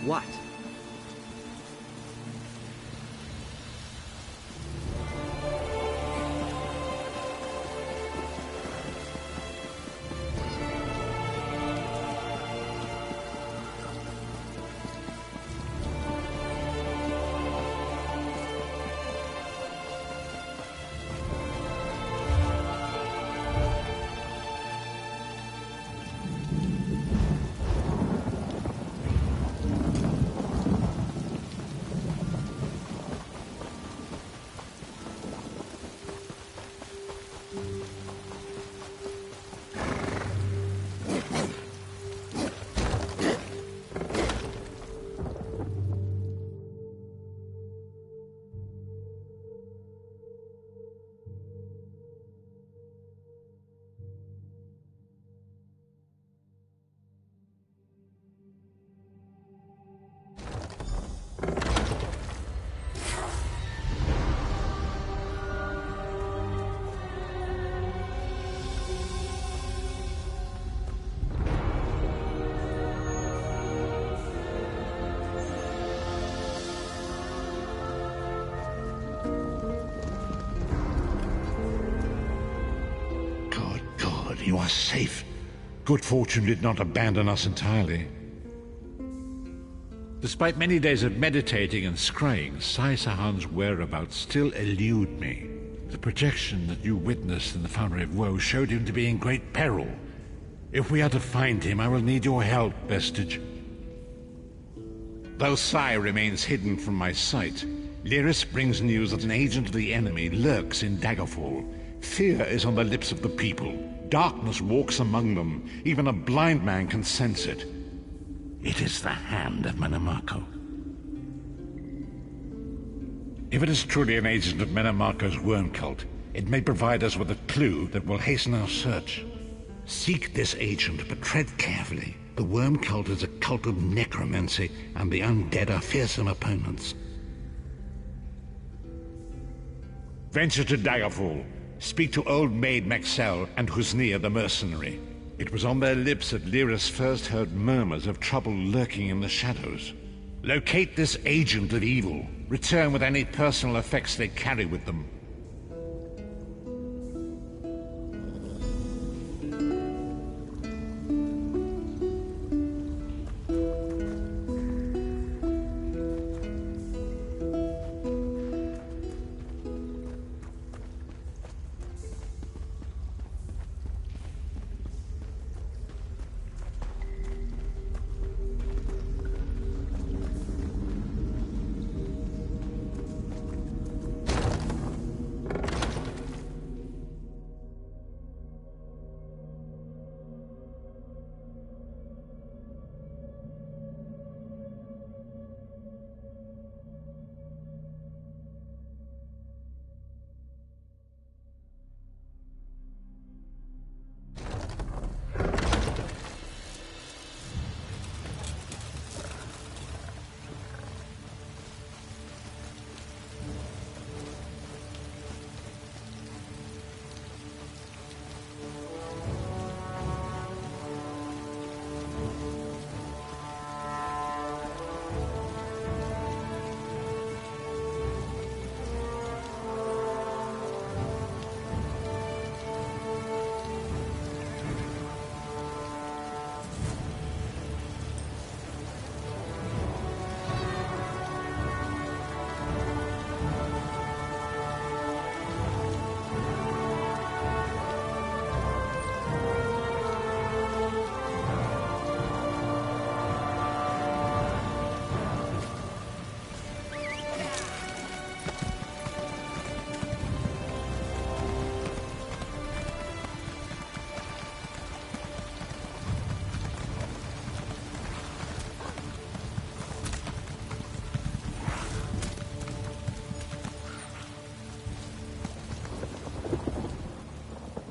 What? You are safe. Good fortune did not abandon us entirely. Despite many days of meditating and scrying, Sai Sahan's whereabouts still elude me. The projection that you witnessed in the Foundry of Woe showed him to be in great peril. If we are to find him, I will need your help, Vestige. Though Sai remains hidden from my sight, Lyris brings news that an agent of the enemy lurks in Daggerfall. Fear is on the lips of the people. Darkness walks among them. Even a blind man can sense it. It is the hand of Menamarco. If it is truly an agent of Menamarco's worm cult, it may provide us with a clue that will hasten our search. Seek this agent, but tread carefully. The worm cult is a cult of necromancy, and the undead are fearsome opponents. Venture to Daggerfall. Speak to Old Maid Maxell and Husnia the mercenary. It was on their lips that Lyris first heard murmurs of trouble lurking in the shadows. Locate this agent of evil. Return with any personal effects they carry with them.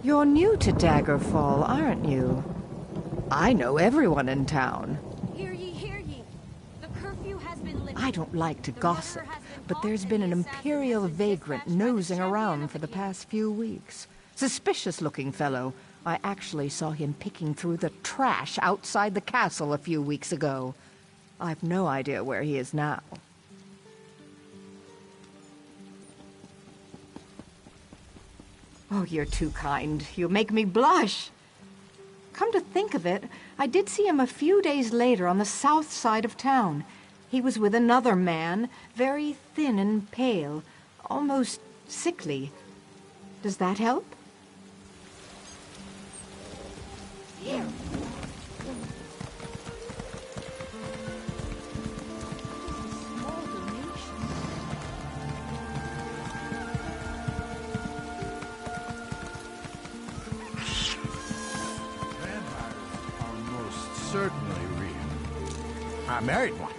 You're new to Daggerfall, aren't you? I know everyone in town. Hear ye, hear ye. The curfew has been lifted. I don't like to gossip, but there's been an Imperial vagrant nosing around for the past few weeks. Suspicious-looking fellow. I actually saw him picking through the trash outside the castle a few weeks ago. I've no idea where he is now. Oh, you're too kind. You make me blush. Come to think of it, I did see him a few days later on the south side of town. He was with another man, very thin and pale, almost sickly. Does that help? Here. Certainly real. I married one.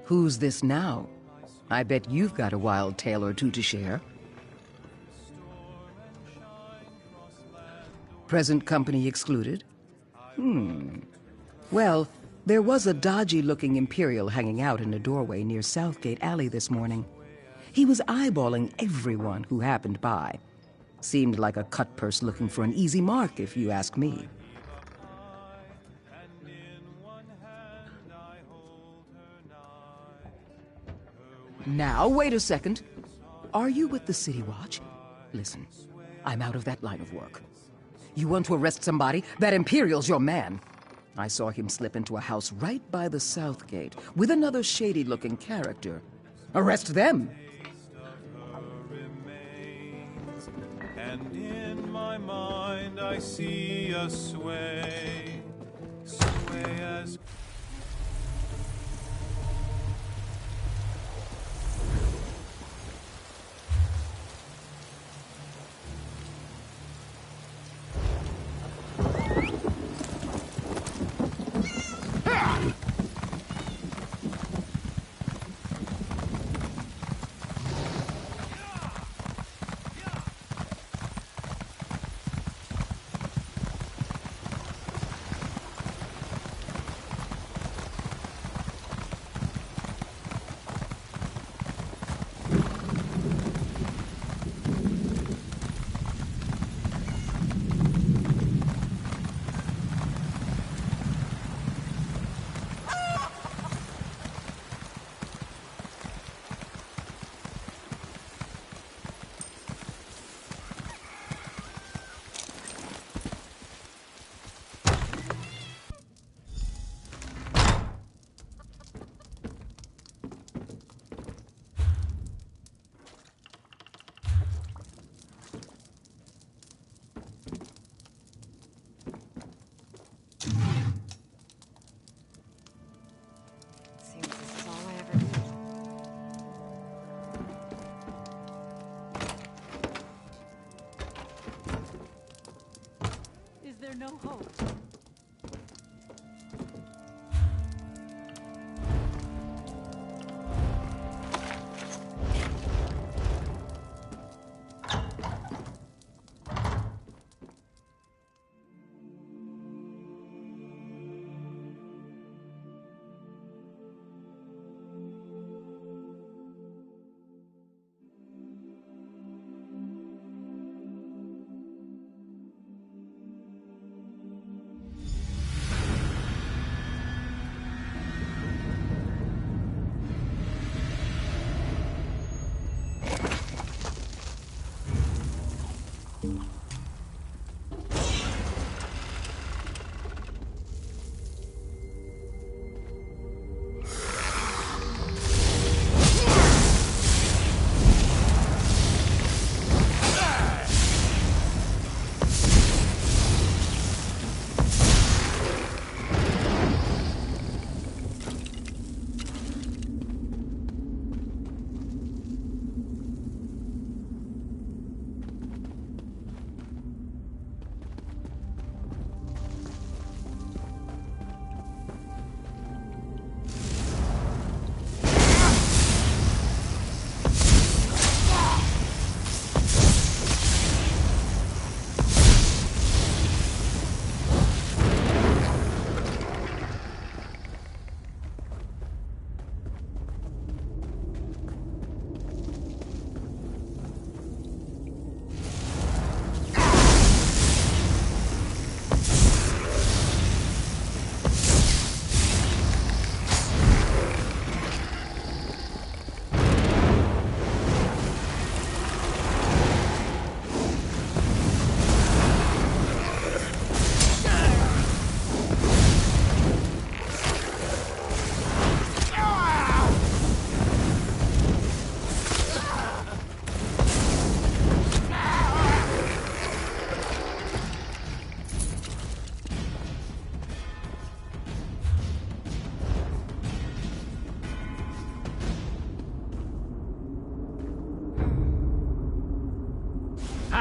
Who's this now? I bet you've got a wild tale or two to share. Present company excluded? Well, there was a dodgy-looking Imperial hanging out in a doorway near Southgate Alley this morning. He was eyeballing everyone who happened by. Seemed like a cut-purse looking for an easy mark, if you ask me. Now, wait a second. Are you with the City Watch? Listen, I'm out of that line of work. You want to arrest somebody? That Imperial's your man. I saw him slip into a house right by the South Gate with another shady-looking character. Arrest them! And in my mind I see a sway as... Seems this is all I ever do. Is there no hope?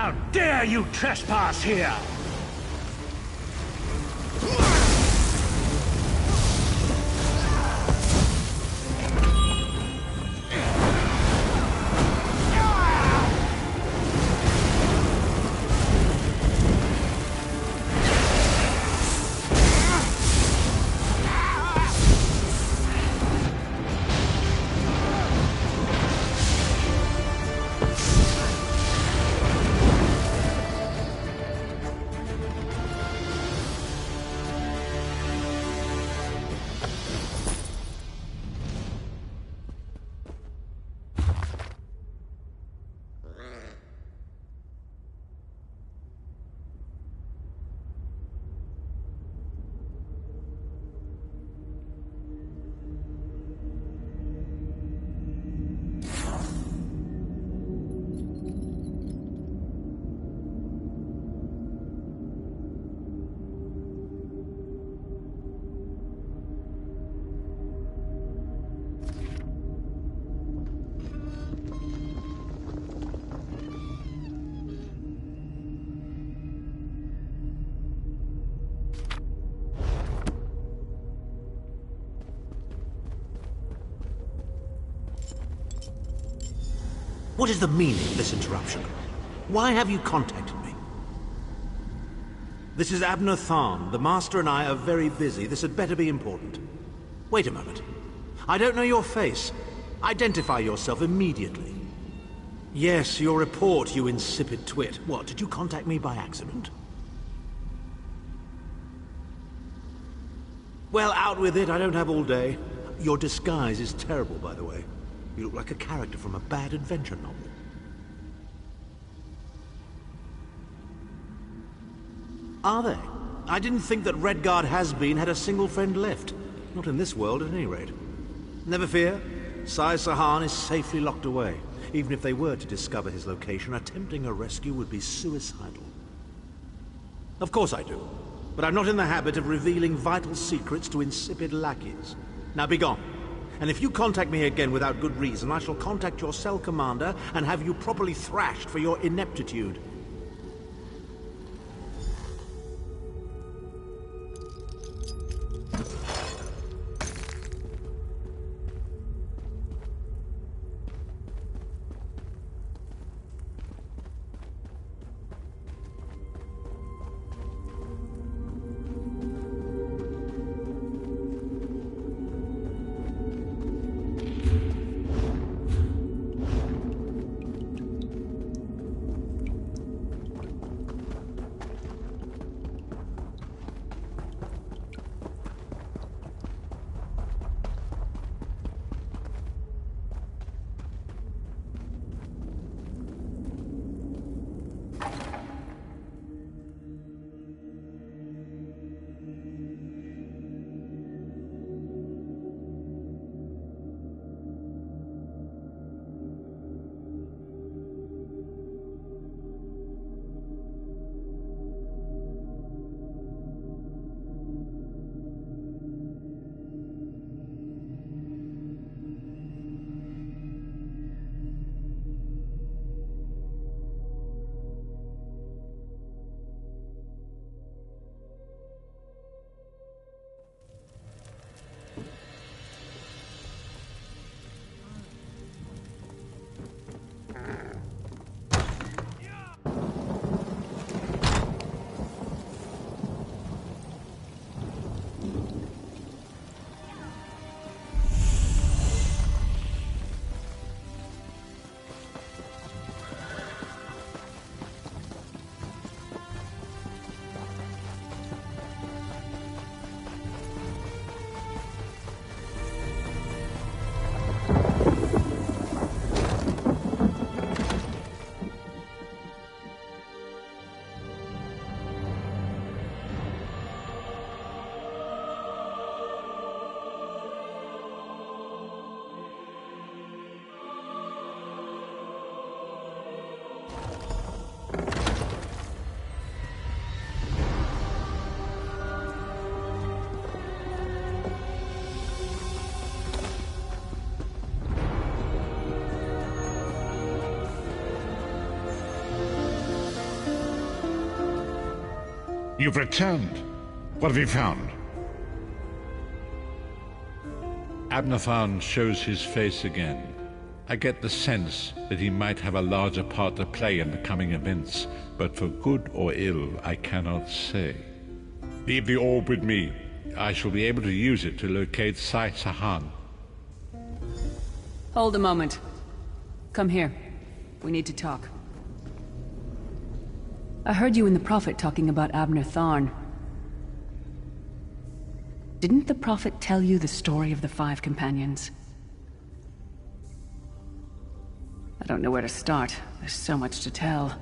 How dare you trespass here? What is the meaning of this interruption? Why have you contacted me? This is Abner Tharn. The Master and I are very busy. This had better be important. Wait a moment. I don't know your face. Identify yourself immediately. Yes, your report, you insipid twit. What, did you contact me by accident? Well, out with it. I don't have all day. Your disguise is terrible, by the way. You look like a character from a bad adventure novel. Are they? I didn't think that Redguard Has-Been had a single friend left. Not in this world, at any rate. Never fear. Sai Sahan is safely locked away. Even if they were to discover his location, attempting a rescue would be suicidal. Of course I do. But I'm not in the habit of revealing vital secrets to insipid lackeys. Now be gone. And if you contact me again without good reason, I shall contact your cell commander and have you properly thrashed for your ineptitude. You've returned. What have you found? Abnathan shows his face again. I get the sense that he might have a larger part to play in the coming events, but for good or ill, I cannot say. Leave the orb with me. I shall be able to use it to locate Sai Sahan. Hold a moment. Come here. We need to talk. I heard you and the Prophet talking about Abner Tharn. Didn't the Prophet tell you the story of the 5 companions? I don't know where to start. There's so much to tell.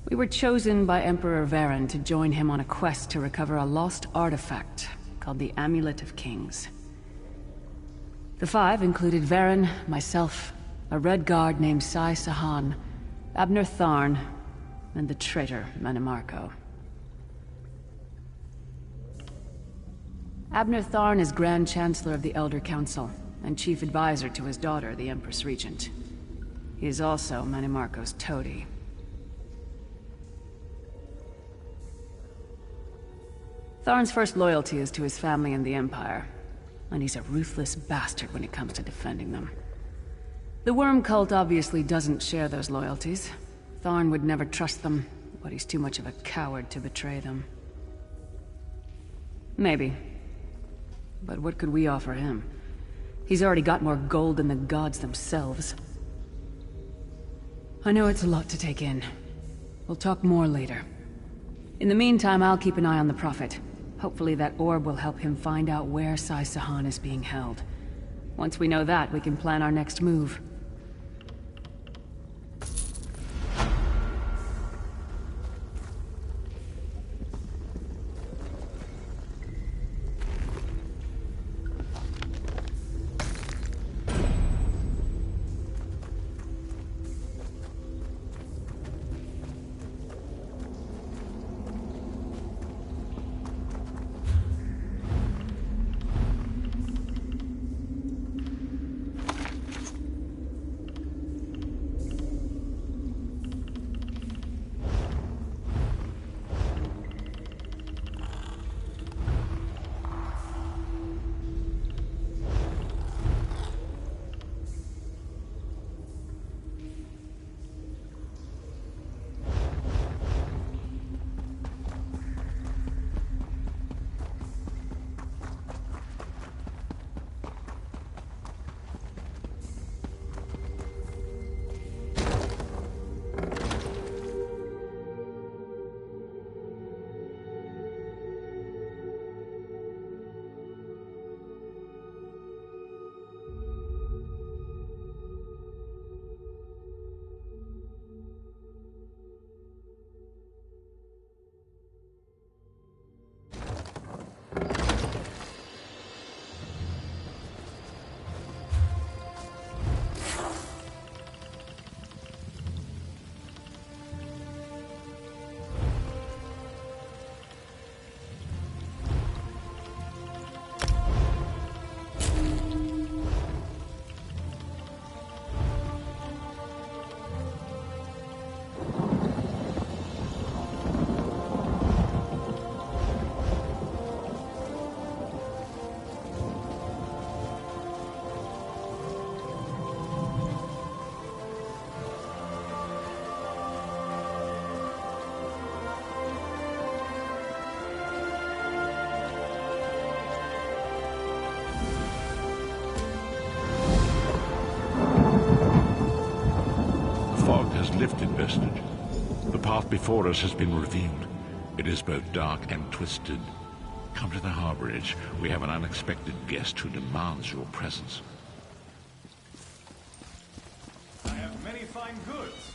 We were chosen by Emperor Varen to join him on a quest to recover a lost artifact called the Amulet of Kings. The 5 included Varen, myself, a Red Guard named Sai Sahan, Abner Tharn, and the traitor Manimarco. Abner Tharn is Grand Chancellor of the Elder Council, and Chief Advisor to his daughter, the Empress Regent. He is also Manimarco's toady. Tharn's first loyalty is to his family and the Empire, and he's a ruthless bastard when it comes to defending them. The Worm Cult obviously doesn't share those loyalties. Tharn would never trust them, but he's too much of a coward to betray them. Maybe. But what could we offer him? He's already got more gold than the gods themselves. I know it's a lot to take in. We'll talk more later. In the meantime, I'll keep an eye on the Prophet. Hopefully that orb will help him find out where Sai Sahan is being held. Once we know that, we can plan our next move. Lifted, vestige. The path before us has been revealed. It is both dark and twisted. Come to the harborage. We have an unexpected guest who demands your presence. I have many fine goods.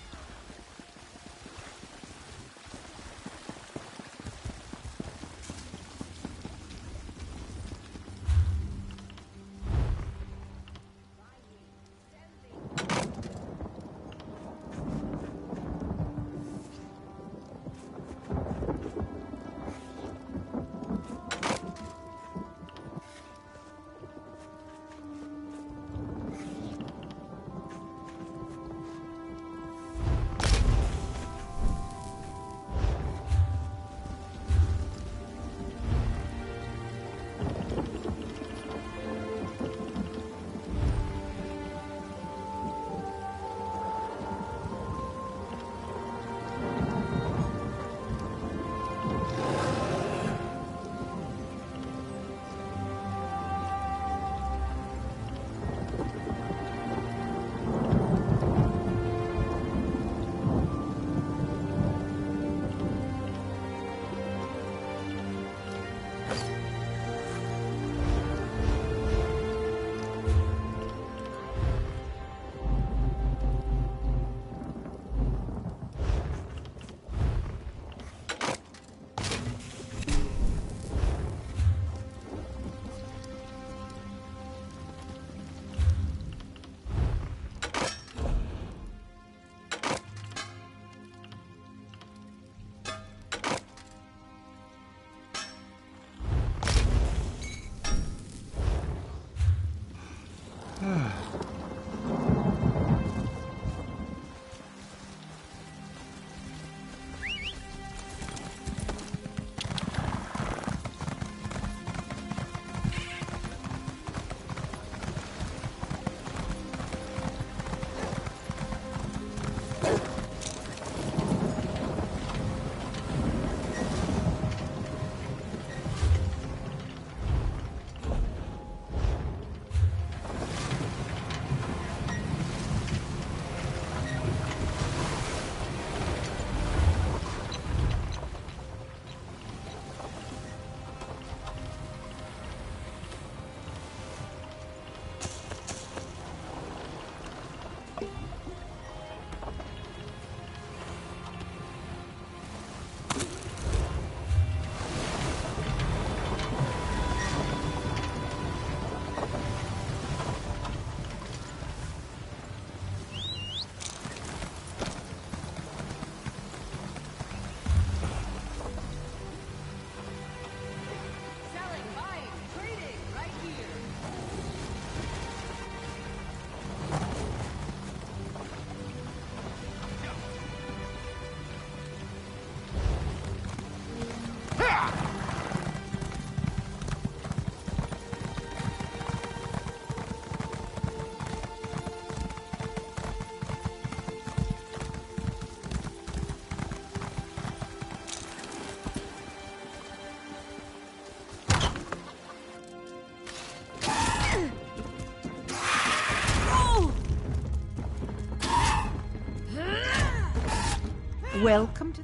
Welcome to...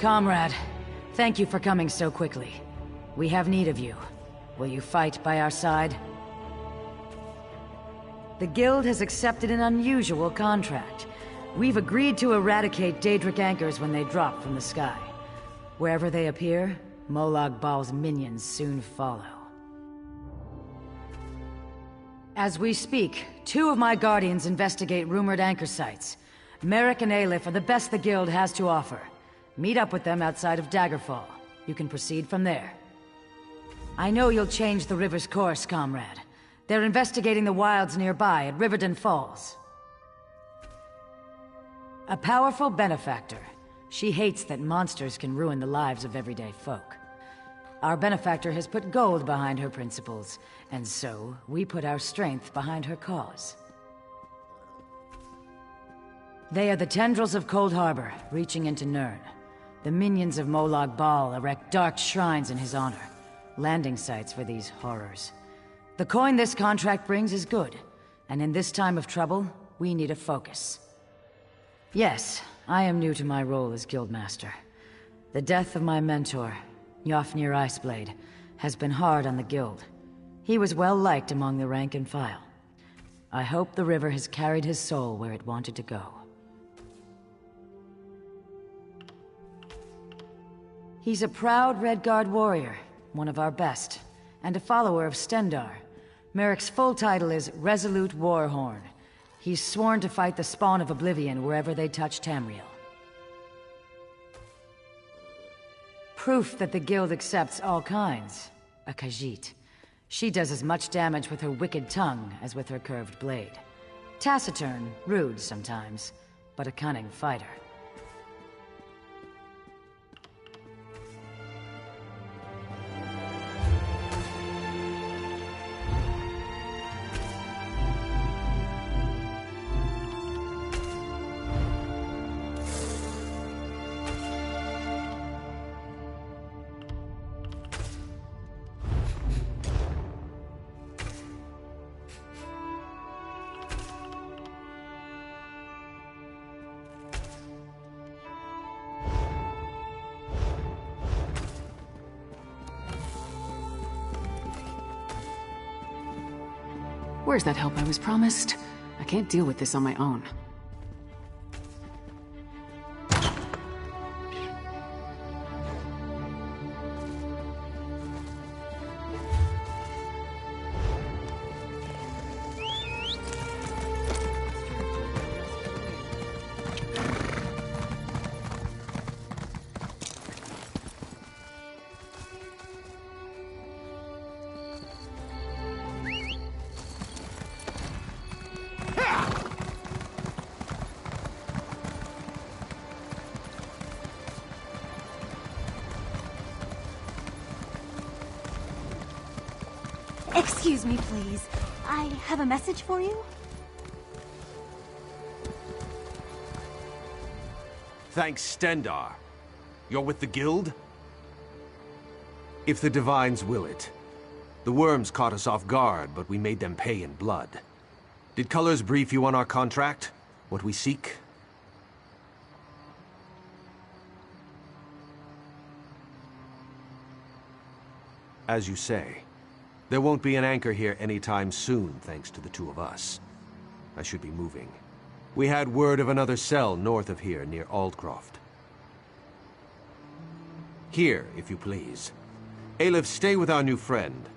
Comrade, thank you for coming so quickly. We have need of you. Will you fight by our side? The Guild has accepted an unusual contract. We've agreed to eradicate Daedric anchors when they drop from the sky. Wherever they appear, Molag Bal's minions soon follow. As we speak, 2 of my guardians investigate rumored anchor sites. Merrick and Aleph are the best the Guild has to offer. Meet up with them outside of Daggerfall. You can proceed from there. I know you'll change the river's course, comrade. They're investigating the wilds nearby at Riverdon Falls. A powerful benefactor. She hates that monsters can ruin the lives of everyday folk. Our benefactor has put gold behind her principles, and so we put our strength behind her cause. They are the tendrils of Cold Harbor, reaching into Nirn. The minions of Molag Bal erect dark shrines in his honor, landing sites for these horrors. The coin this contract brings is good, and in this time of trouble, we need a focus. Yes, I am new to my role as Guildmaster. The death of my mentor, Yofnir Iceblade, has been hard on the Guild. He was well liked among the rank and file. I hope the river has carried his soul where it wanted to go. He's a proud Redguard warrior, one of our best, and a follower of Stendar. Merrick's full title is Resolute Warhorn. He's sworn to fight the spawn of Oblivion wherever they touch Tamriel. Proof that the Guild accepts all kinds. A Khajiit. She does as much damage with her wicked tongue as with her curved blade. Taciturn, rude sometimes, but a cunning fighter. Where's that help I was promised? I can't deal with this on my own. Excuse me, please. I have a message for you. Thanks, Stendar. You're with the Guild? If the Divines will it. The worms caught us off guard, but we made them pay in blood. Did Colors brief you on our contract? What we seek? As you say, there won't be an anchor here anytime soon, thanks to the two of us. I should be moving. We had word of another cell north of here, near Aldcroft. Here, if you please. Aleph, stay with our new friend.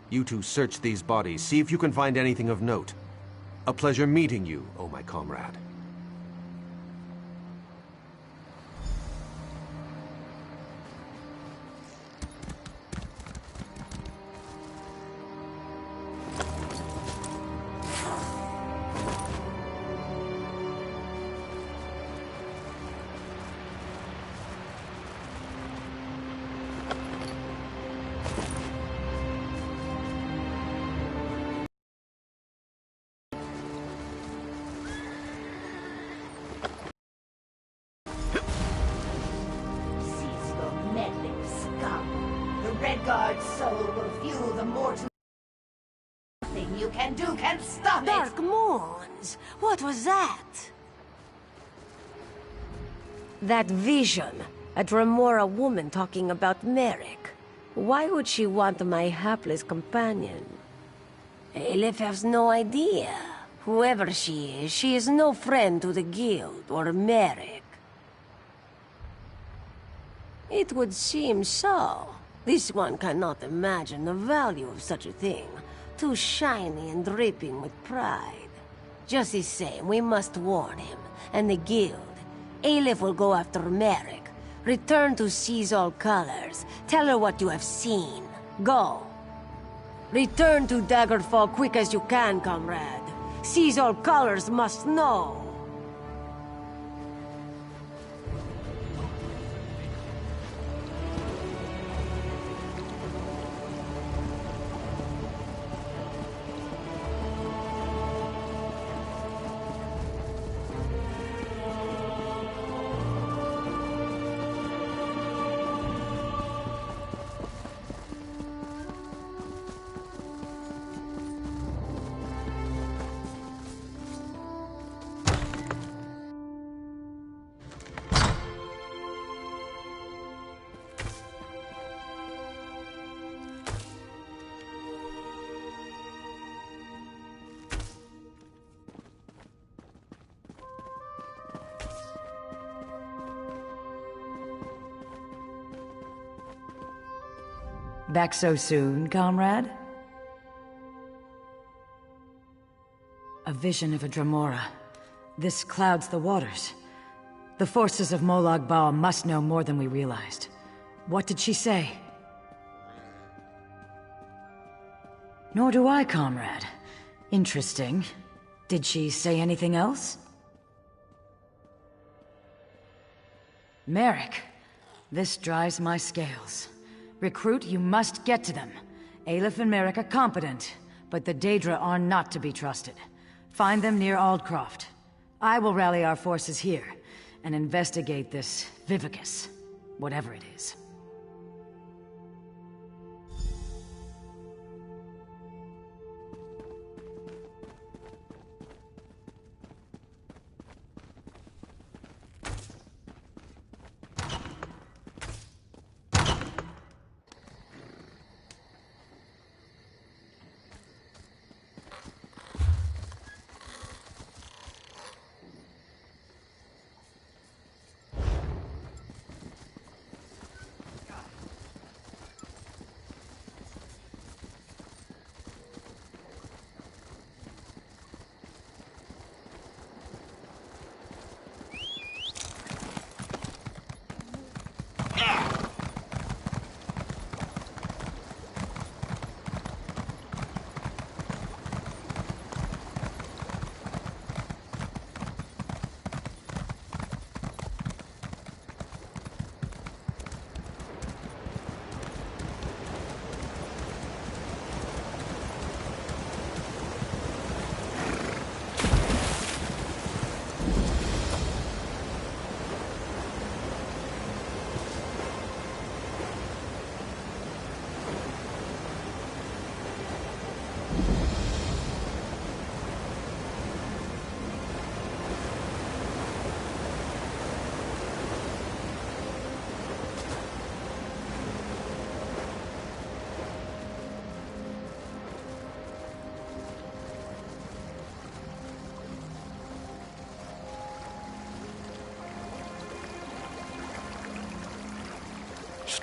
You two search these bodies, see if you can find anything of note. A pleasure meeting you, oh my comrade. Redguard's soul will fuel the mortal. Nothing you can do can stop it! Dark Moons! What was that? That vision. A Dremora woman talking about Merrick. Why would she want my hapless companion? Aleph has no idea. Whoever she is no friend to the Guild or Merrick. It would seem so. This one cannot imagine the value of such a thing. Too shiny and dripping with pride. Just the same, we must warn him. And the Guild. Aleph will go after Merrick. Return to seize all colors. Tell her what you have seen. Go. Return to Daggerfall quick as you can, comrade. Seize all colors must know. Back so soon, comrade? A vision of a Dremora. This clouds the waters. The forces of Molag Bal must know more than we realized. What did she say? Nor do I, comrade. Interesting. Did she say anything else? Merrick. This drives my scales. Recruit, you must get to them. Aleph and Merrick are competent, but the Daedra are not to be trusted. Find them near Aldcroft. I will rally our forces here, and investigate this Vivicus, whatever it is.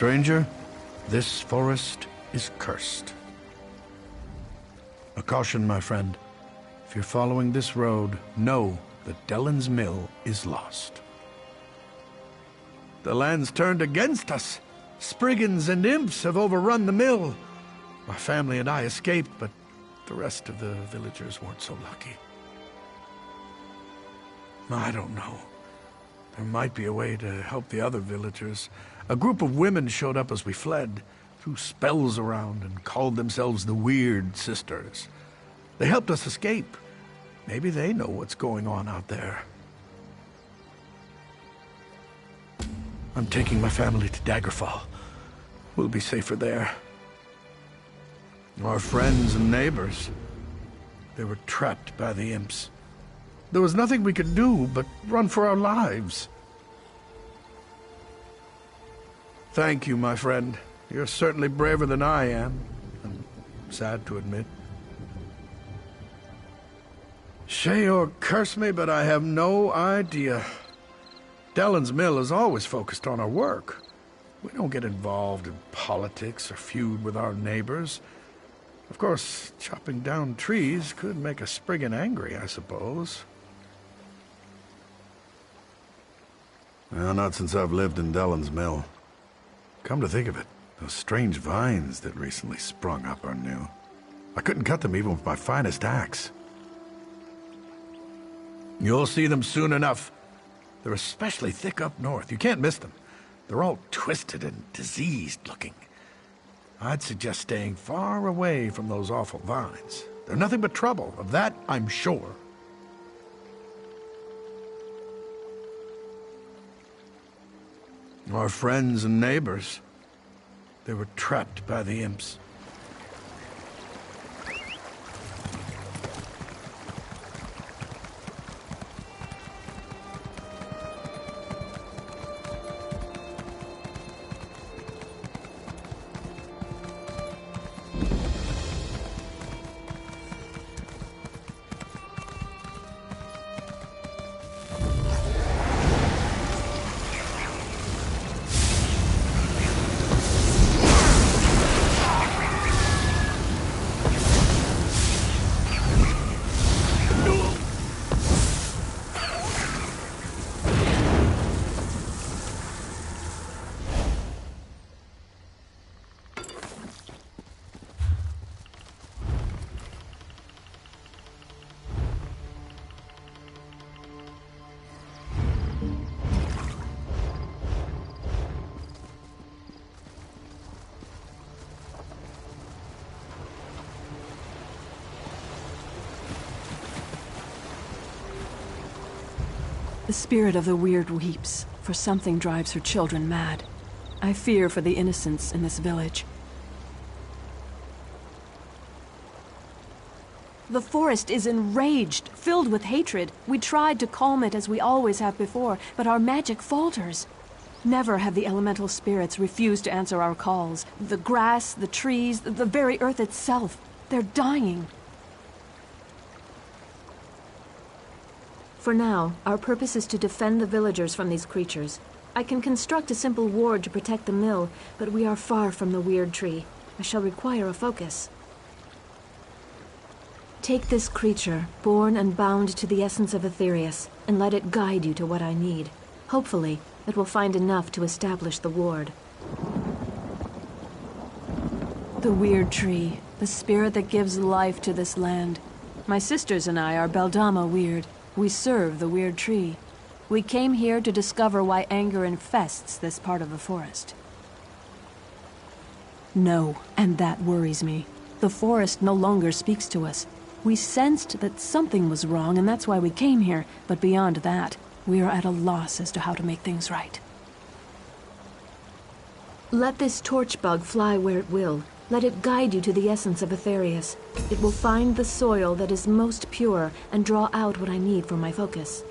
Stranger, this forest is cursed. A caution, my friend. If you're following this road, know that Dellen's Mill is lost. The land's turned against us. Spriggans and imps have overrun the mill. My family and I escaped, but the rest of the villagers weren't so lucky. I don't know. There might be a way to help the other villagers. A group of women showed up as we fled, threw spells around, and called themselves the Weird Sisters. They helped us escape. Maybe they know what's going on out there. I'm taking my family to Daggerfall. We'll be safer there. Our friends and neighbors, they were trapped by the imps. There was nothing we could do but run for our lives. Thank you, my friend. You're certainly braver than I am. I'm sad to admit. Sheor curse me, but I have no idea. Dellen's Mill is always focused on our work. We don't get involved in politics or feud with our neighbors. Of course, chopping down trees could make a Spriggan angry, I suppose. Well, not since I've lived in Dellen's Mill. Come to think of it, those strange vines that recently sprung up are new. I couldn't cut them even with my finest axe. You'll see them soon enough. They're especially thick up north. You can't miss them. They're all twisted and diseased looking. I'd suggest staying far away from those awful vines. They're nothing but trouble, of that I'm sure. Our friends and neighbors, they were trapped by the imps. The spirit of the Weird weeps, for something drives her children mad. I fear for the innocents in this village. The forest is enraged, filled with hatred. We tried to calm it as we always have before, but our magic falters. Never have the elemental spirits refused to answer our calls. The grass, the trees, the very earth itself, they're dying. For now, our purpose is to defend the villagers from these creatures. I can construct a simple ward to protect the mill, but we are far from the Weird Tree. I shall require a focus. Take this creature, born and bound to the essence of Aetherius, and let it guide you to what I need. Hopefully, it will find enough to establish the ward. The Weird Tree, the spirit that gives life to this land. My sisters and I are Beldama Weird. We serve the Weird Tree. We came here to discover why anger infests this part of the forest. No, and that worries me. The forest no longer speaks to us. We sensed that something was wrong, and that's why we came here. But beyond that, we are at a loss as to how to make things right. Let this torch bug fly where it will. Let it guide you to the essence of Aetherius. It will find the soil that is most pure and draw out what I need for my focus.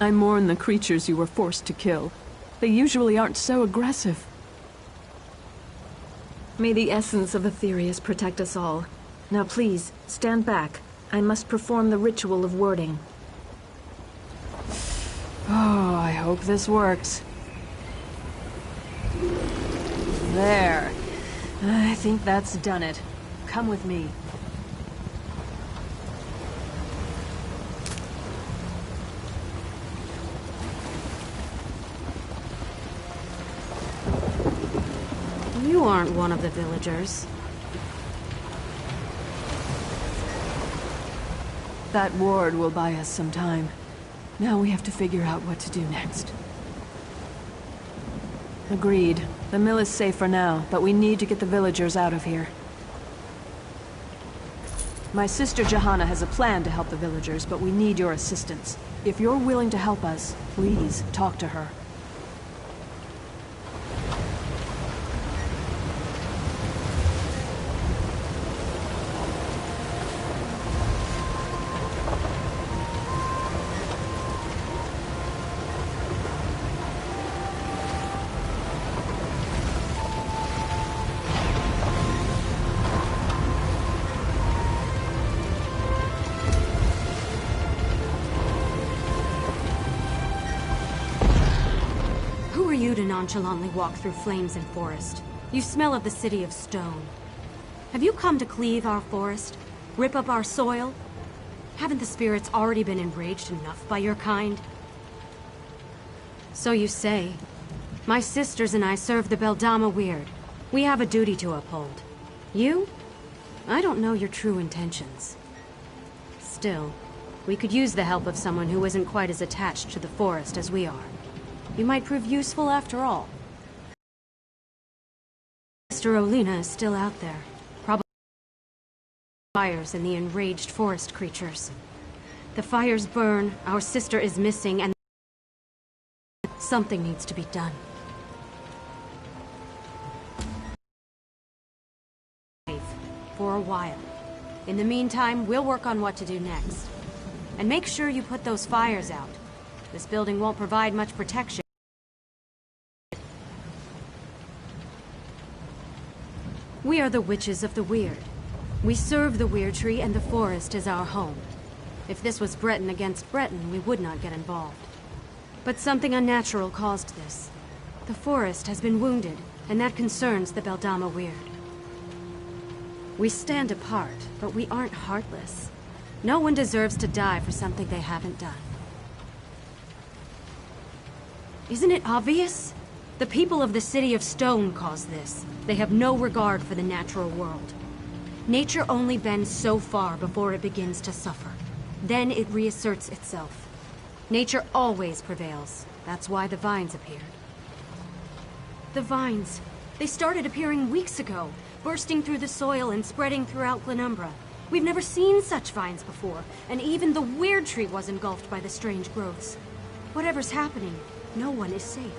I mourn the creatures you were forced to kill. They usually aren't so aggressive. May the essence of Aetherius protect us all. Now please, stand back. I must perform the ritual of wording. Oh, I hope this works. There. I think that's done it. Come with me. You aren't one of the villagers. That ward will buy us some time. Now we have to figure out what to do next. Agreed. The mill is safe for now, but we need to get the villagers out of here. My sister Johanna has a plan to help the villagers, but we need your assistance. If you're willing to help us, please talk to her. You to nonchalantly walk through flames and forest. You smell of the city of stone. Have you come to cleave our forest? Rip up our soil? Haven't the spirits already been enraged enough by your kind? So you say. My sisters and I serve the Beldama Weird. We have a duty to uphold. You? I don't know your true intentions. Still, we could use the help of someone who isn't quite as attached to the forest as we are. You might prove useful after all. Sister Olina is still out there. Probably fires and the enraged forest creatures. The fires burn, our sister is missing, and something needs to be done. For a while. In the meantime, we'll work on what to do next. And make sure you put those fires out. This building won't provide much protection. We are the Witches of the Weird. We serve the Weird Tree and the forest is our home. If this was Breton against Breton, we would not get involved. But something unnatural caused this. The forest has been wounded, and that concerns the Beldama Weird. We stand apart, but we aren't heartless. No one deserves to die for something they haven't done. Isn't it obvious? The people of the City of Stone caused this. They have no regard for the natural world. Nature only bends so far before it begins to suffer. Then it reasserts itself. Nature always prevails. That's why the vines appeared. The vines. They started appearing weeks ago, bursting through the soil and spreading throughout Glenumbra. We've never seen such vines before, and even the Weird Tree was engulfed by the strange growths. Whatever's happening, no one is safe.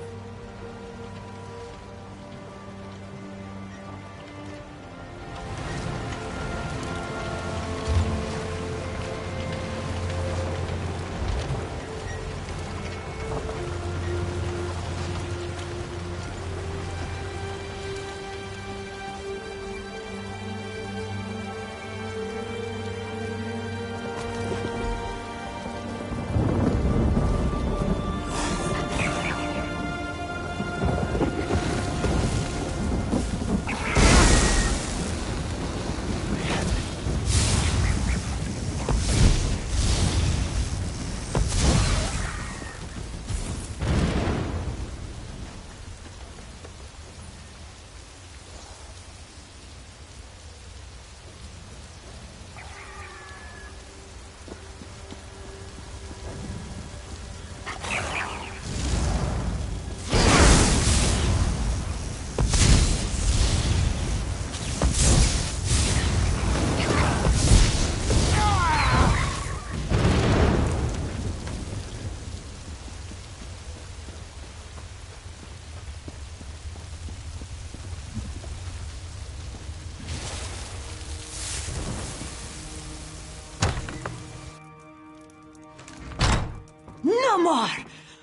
more!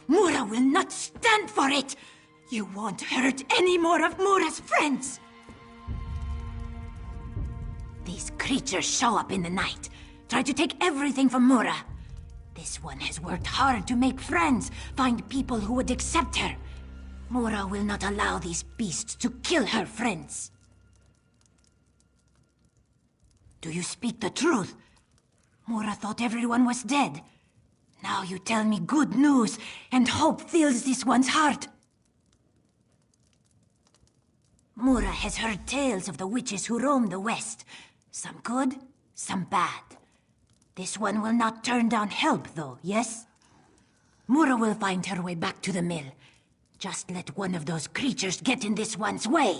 Mura will not stand for it! You won't hurt any more of Mura's friends! These creatures show up in the night, try to take everything from Mura. This one has worked hard to make friends, find people who would accept her. Mura will not allow these beasts to kill her friends. Do you speak the truth? Mura thought everyone was dead. Now you tell me good news, and hope fills this one's heart. Mura has heard tales of the witches who roam the west. Some good, some bad. This one will not turn down help, though, yes? Mura will find her way back to the mill. Just let one of those creatures get in this one's way.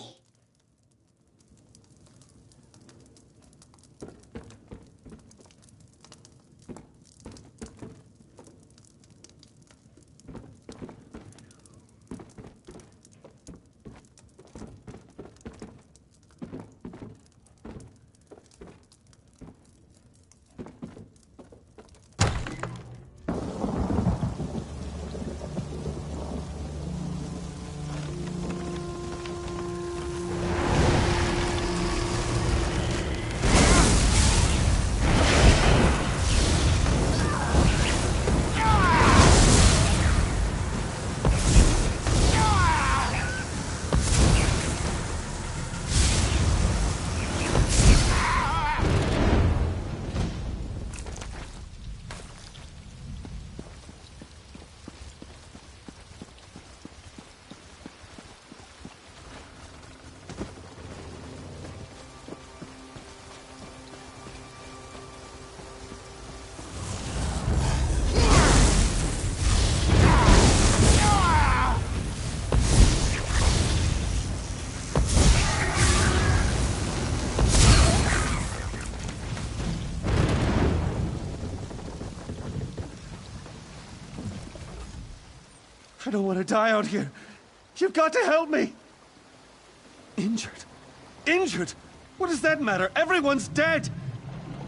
I don't want to die out here. You've got to help me! Injured? Injured? What does that matter? Everyone's dead!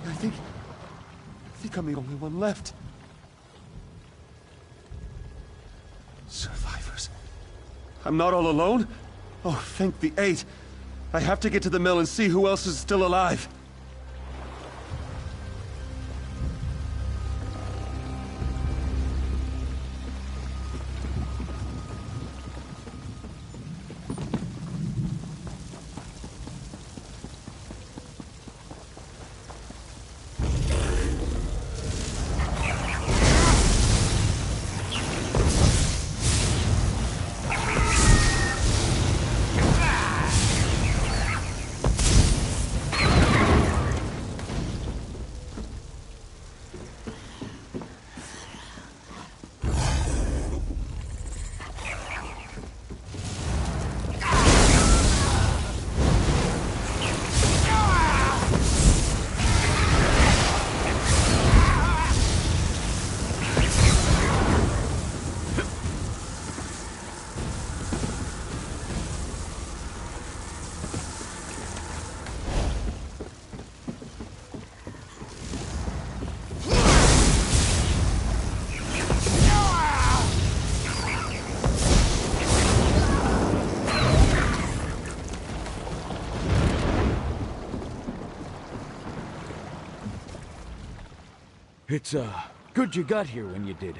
I think I'm the only one left. Survivors. I'm not all alone? Oh, thank the eight. I have to get to the mill and see who else is still alive. It's, good you got here when you did.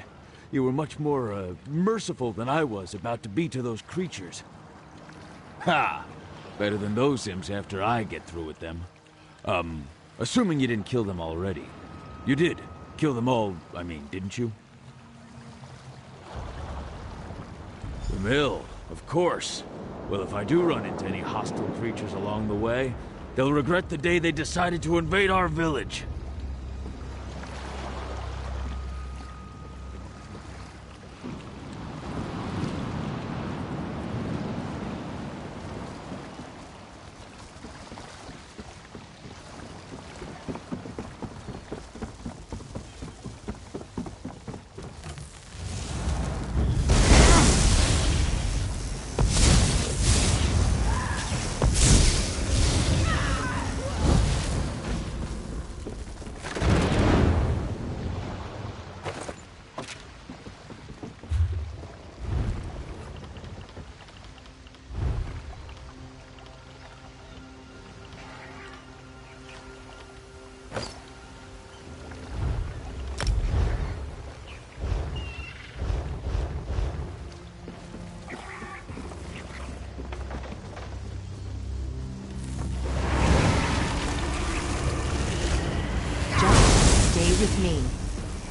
You were much more, merciful than I was about to be to those creatures. Ha! Better than those imps after I get through with them. Assuming you didn't kill them already. You did. Kill them all, I mean, didn't you? The mill, of course. Well, if I do run into any hostile creatures along the way, they'll regret the day they decided to invade our village.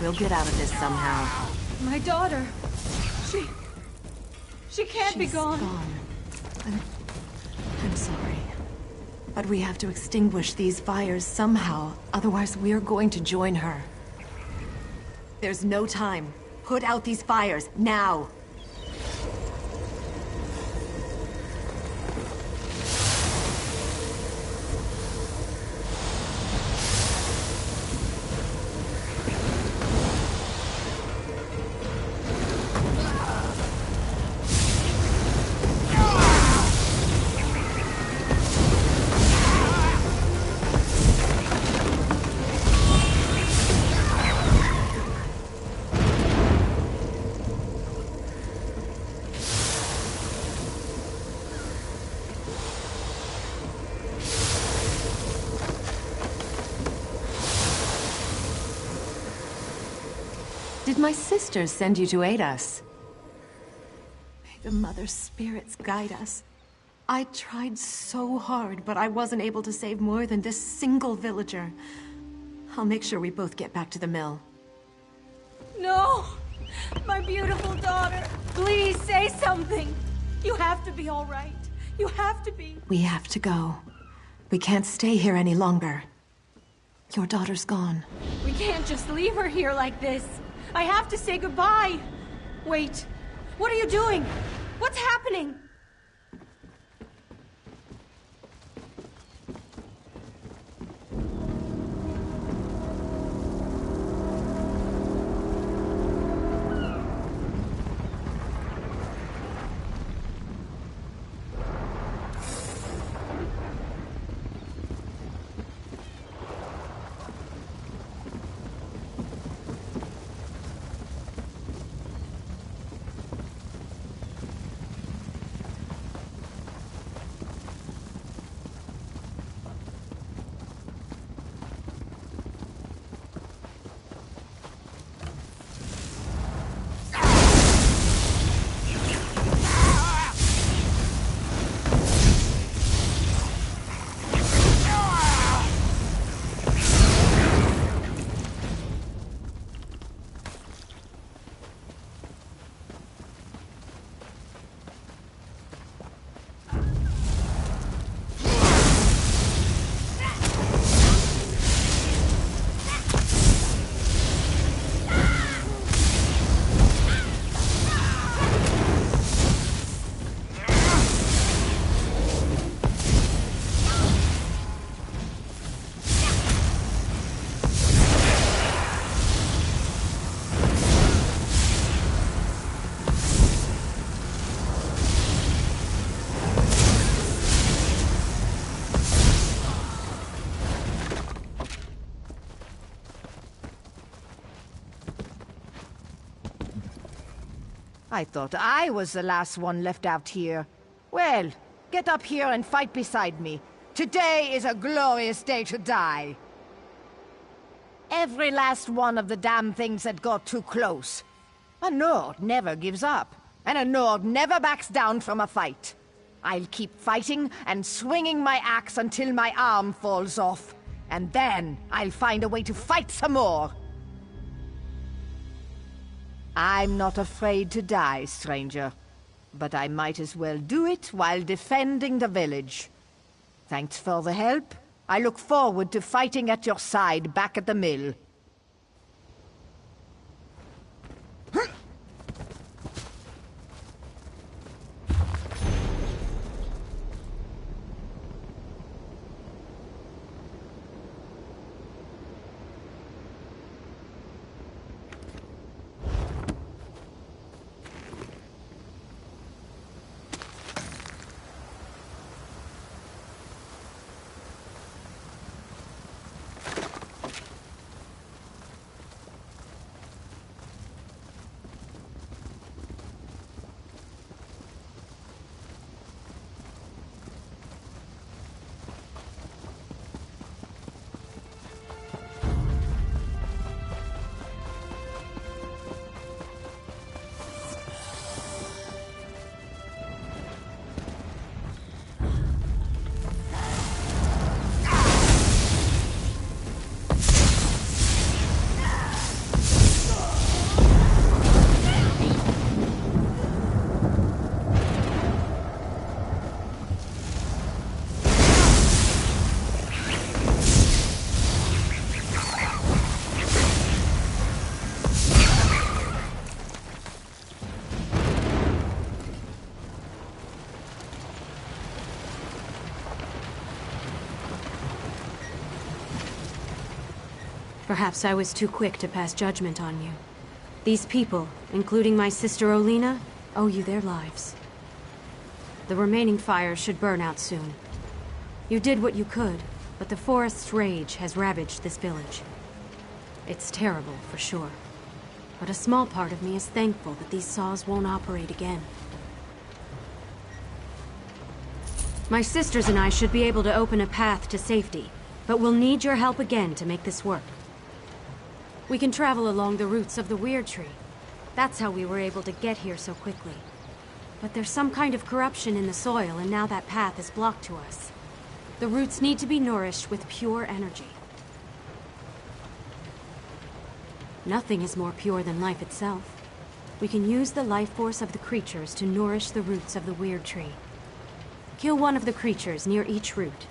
We'll get out of this somehow. My daughter. She can't be gone. I'm sorry. But we have to extinguish these fires somehow, otherwise we're going to join her. There's no time. Put out these fires, now! Did my sisters send you to aid us? May the Mother Spirits guide us. I tried so hard, but I wasn't able to save more than this single villager. I'll make sure we both get back to the mill. No! My beautiful daughter! Please say something! You have to be all right. You have to be. We have to go. We can't stay here any longer. Your daughter's gone. We can't just leave her here like this. I have to say goodbye. Wait. What are you doing? What's happening? I thought I was the last one left out here. Well, get up here and fight beside me. Today is a glorious day to die. Every last one of the damn things that got too close. A Nord never gives up, and a Nord never backs down from a fight. I'll keep fighting and swinging my axe until my arm falls off. And then I'll find a way to fight some more. I'm not afraid to die, stranger. But I might as well do it while defending the village. Thanks for the help. I look forward to fighting at your side back at the mill. Perhaps I was too quick to pass judgment on you. These people, including my sister Olina, owe you their lives. The remaining fires should burn out soon. You did what you could, but the forest's rage has ravaged this village. It's terrible, for sure. But a small part of me is thankful that these saws won't operate again. My sisters and I should be able to open a path to safety, but we'll need your help again to make this work. We can travel along the roots of the Weird Tree. That's how we were able to get here so quickly. But there's some kind of corruption in the soil, and now that path is blocked to us. The roots need to be nourished with pure energy. Nothing is more pure than life itself. We can use the life force of the creatures to nourish the roots of the Weird Tree. Kill one of the creatures near each root.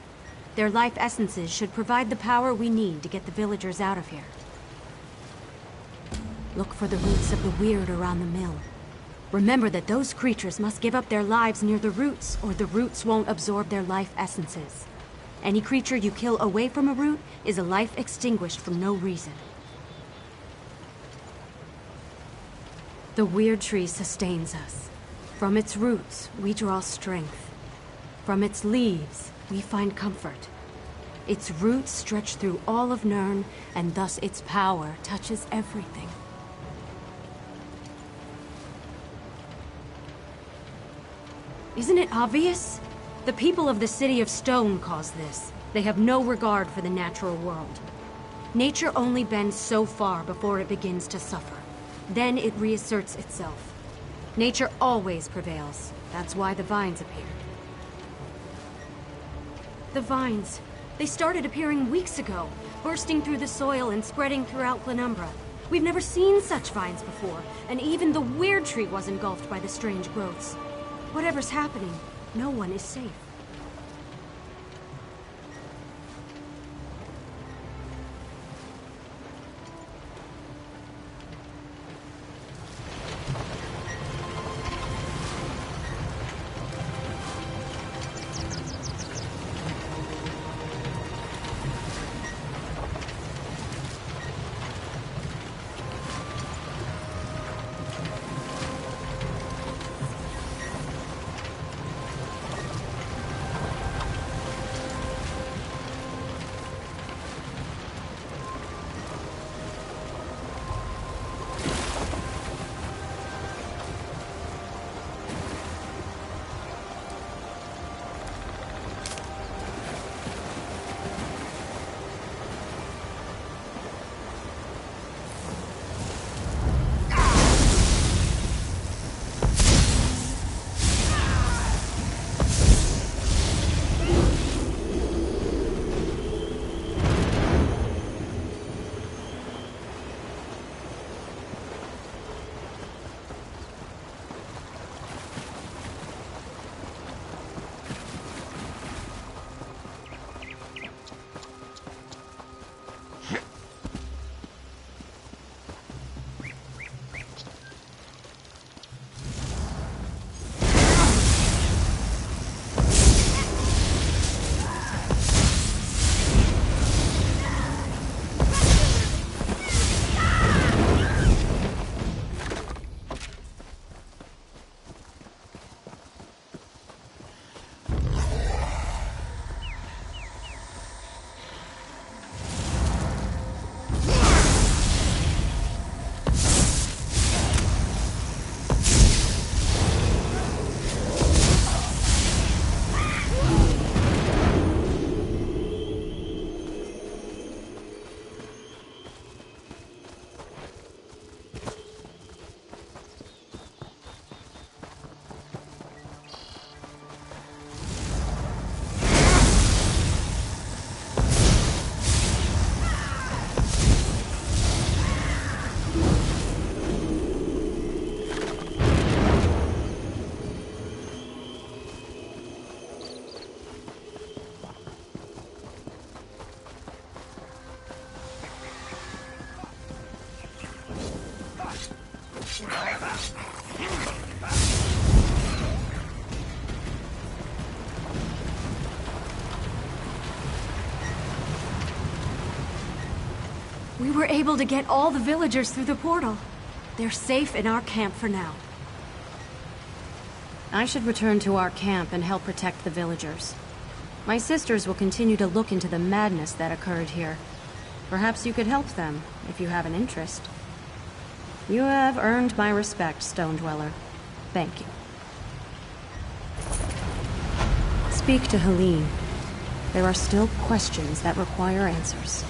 Their life essences should provide the power we need to get the villagers out of here. Look for the roots of the weird around the mill. Remember that those creatures must give up their lives near the roots, or the roots won't absorb their life essences. Any creature you kill away from a root is a life extinguished for no reason. The Weird Tree sustains us. From its roots, we draw strength. From its leaves, we find comfort. Its roots stretch through all of Nirn, and thus its power touches everything. Isn't it obvious? The people of the City of Stone cause this. They have no regard for the natural world. Nature only bends so far before it begins to suffer. Then it reasserts itself. Nature always prevails. That's why the vines appear. The vines. They started appearing weeks ago, bursting through the soil and spreading throughout Glenumbra. We've never seen such vines before, and even the Weird Tree was engulfed by the strange growths. Whatever's happening, no one is safe. We were able to get all the villagers through the portal. They're safe in our camp for now. I should return to our camp and help protect the villagers. My sisters will continue to look into the madness that occurred here. Perhaps you could help them, if you have an interest. You have earned my respect, Stone Dweller. Thank you. Speak to Helene. There are still questions that require answers.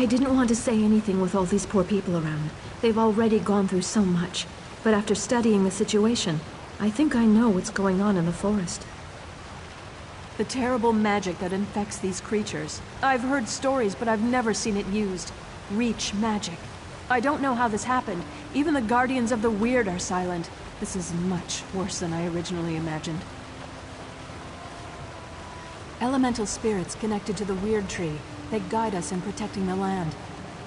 I didn't want to say anything with all these poor people around. They've already gone through so much. But after studying the situation, I think I know what's going on in the forest. The terrible magic that infects these creatures. I've heard stories, but I've never seen it used. Reach magic. I don't know how this happened. Even the Guardians of the Weird are silent. This is much worse than I originally imagined. Elemental spirits connected to the Weird Tree. They guide us in protecting the land.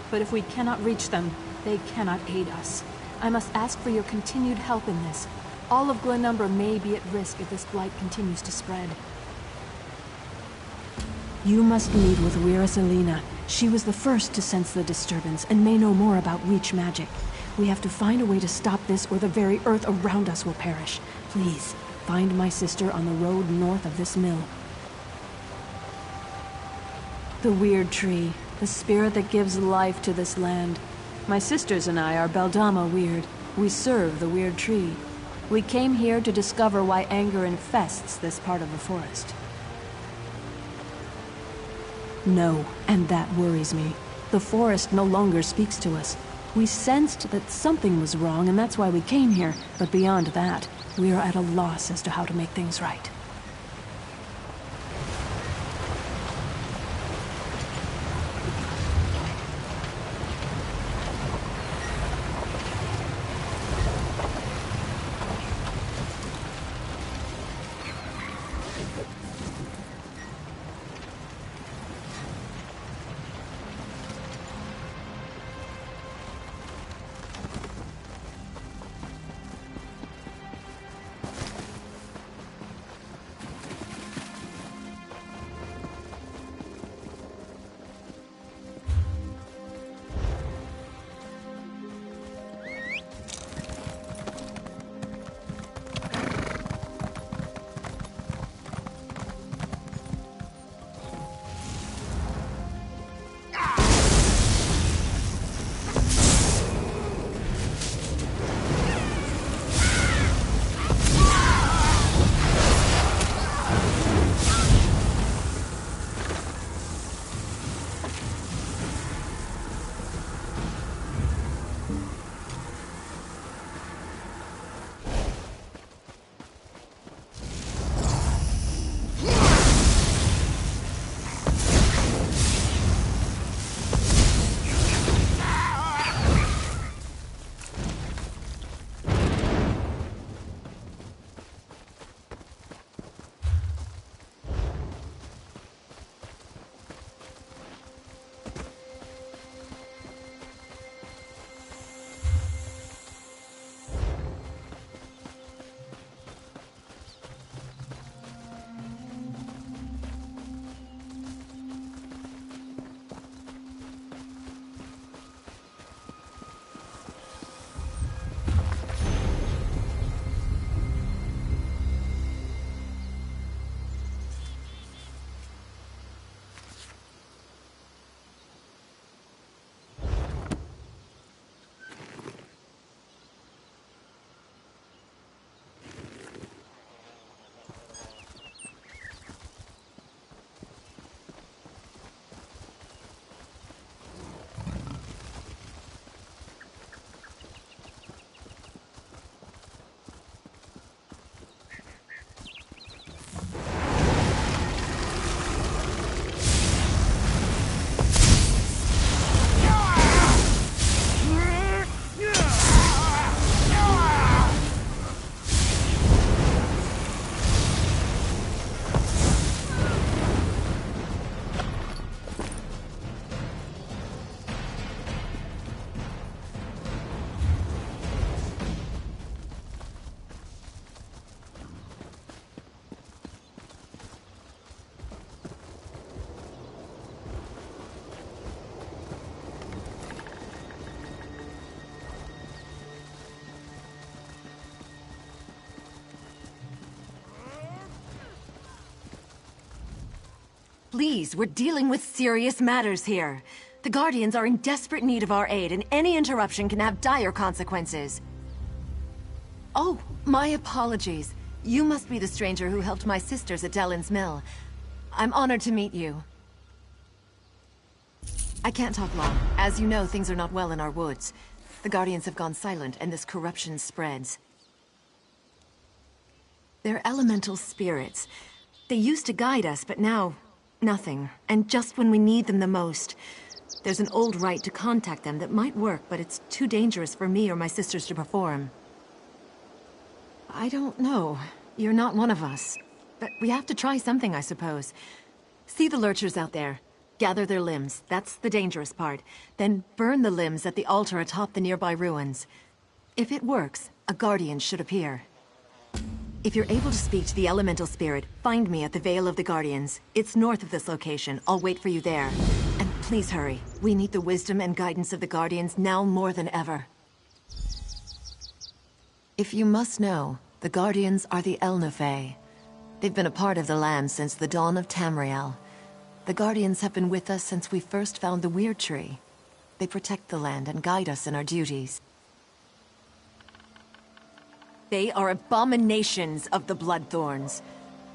But if we cannot reach them, they cannot aid us. I must ask for your continued help in this. All of Glenumbra may be at risk if this blight continues to spread. You must meet with Wira Selena. She was the first to sense the disturbance and may know more about Reach magic. We have to find a way to stop this or the very earth around us will perish. Please, find my sister on the road north of this mill. The Weird Tree, the spirit that gives life to this land. My sisters and I are Beldama Weird. We serve the Weird Tree. We came here to discover why anger infests this part of the forest. No, and that worries me. The forest no longer speaks to us. We sensed that something was wrong, and that's why we came here. But beyond that, we are at a loss as to how to make things right. Please, we're dealing with serious matters here. The Guardians are in desperate need of our aid, and any interruption can have dire consequences. Oh, my apologies. You must be the stranger who helped my sisters at Dellen's Mill. I'm honored to meet you. I can't talk long. As you know, things are not well in our woods. The Guardians have gone silent, and this corruption spreads. They're elemental spirits. They used to guide us, but now, nothing. And just when we need them the most. There's an old rite to contact them that might work, but it's too dangerous for me or my sisters to perform. I don't know. You're not one of us. But we have to try something, I suppose. See the lurchers out there. Gather their limbs. That's the dangerous part. Then burn the limbs at the altar atop the nearby ruins. If it works, a Guardian should appear. If you're able to speak to the elemental spirit, find me at the Vale of the Guardians. It's north of this location. I'll wait for you there. And please hurry. We need the wisdom and guidance of the Guardians now more than ever. If you must know, the Guardians are the Elnafey. They've been a part of the land since the dawn of Tamriel. The Guardians have been with us since we first found the Weird Tree. They protect the land and guide us in our duties. They are abominations of the Bloodthorns.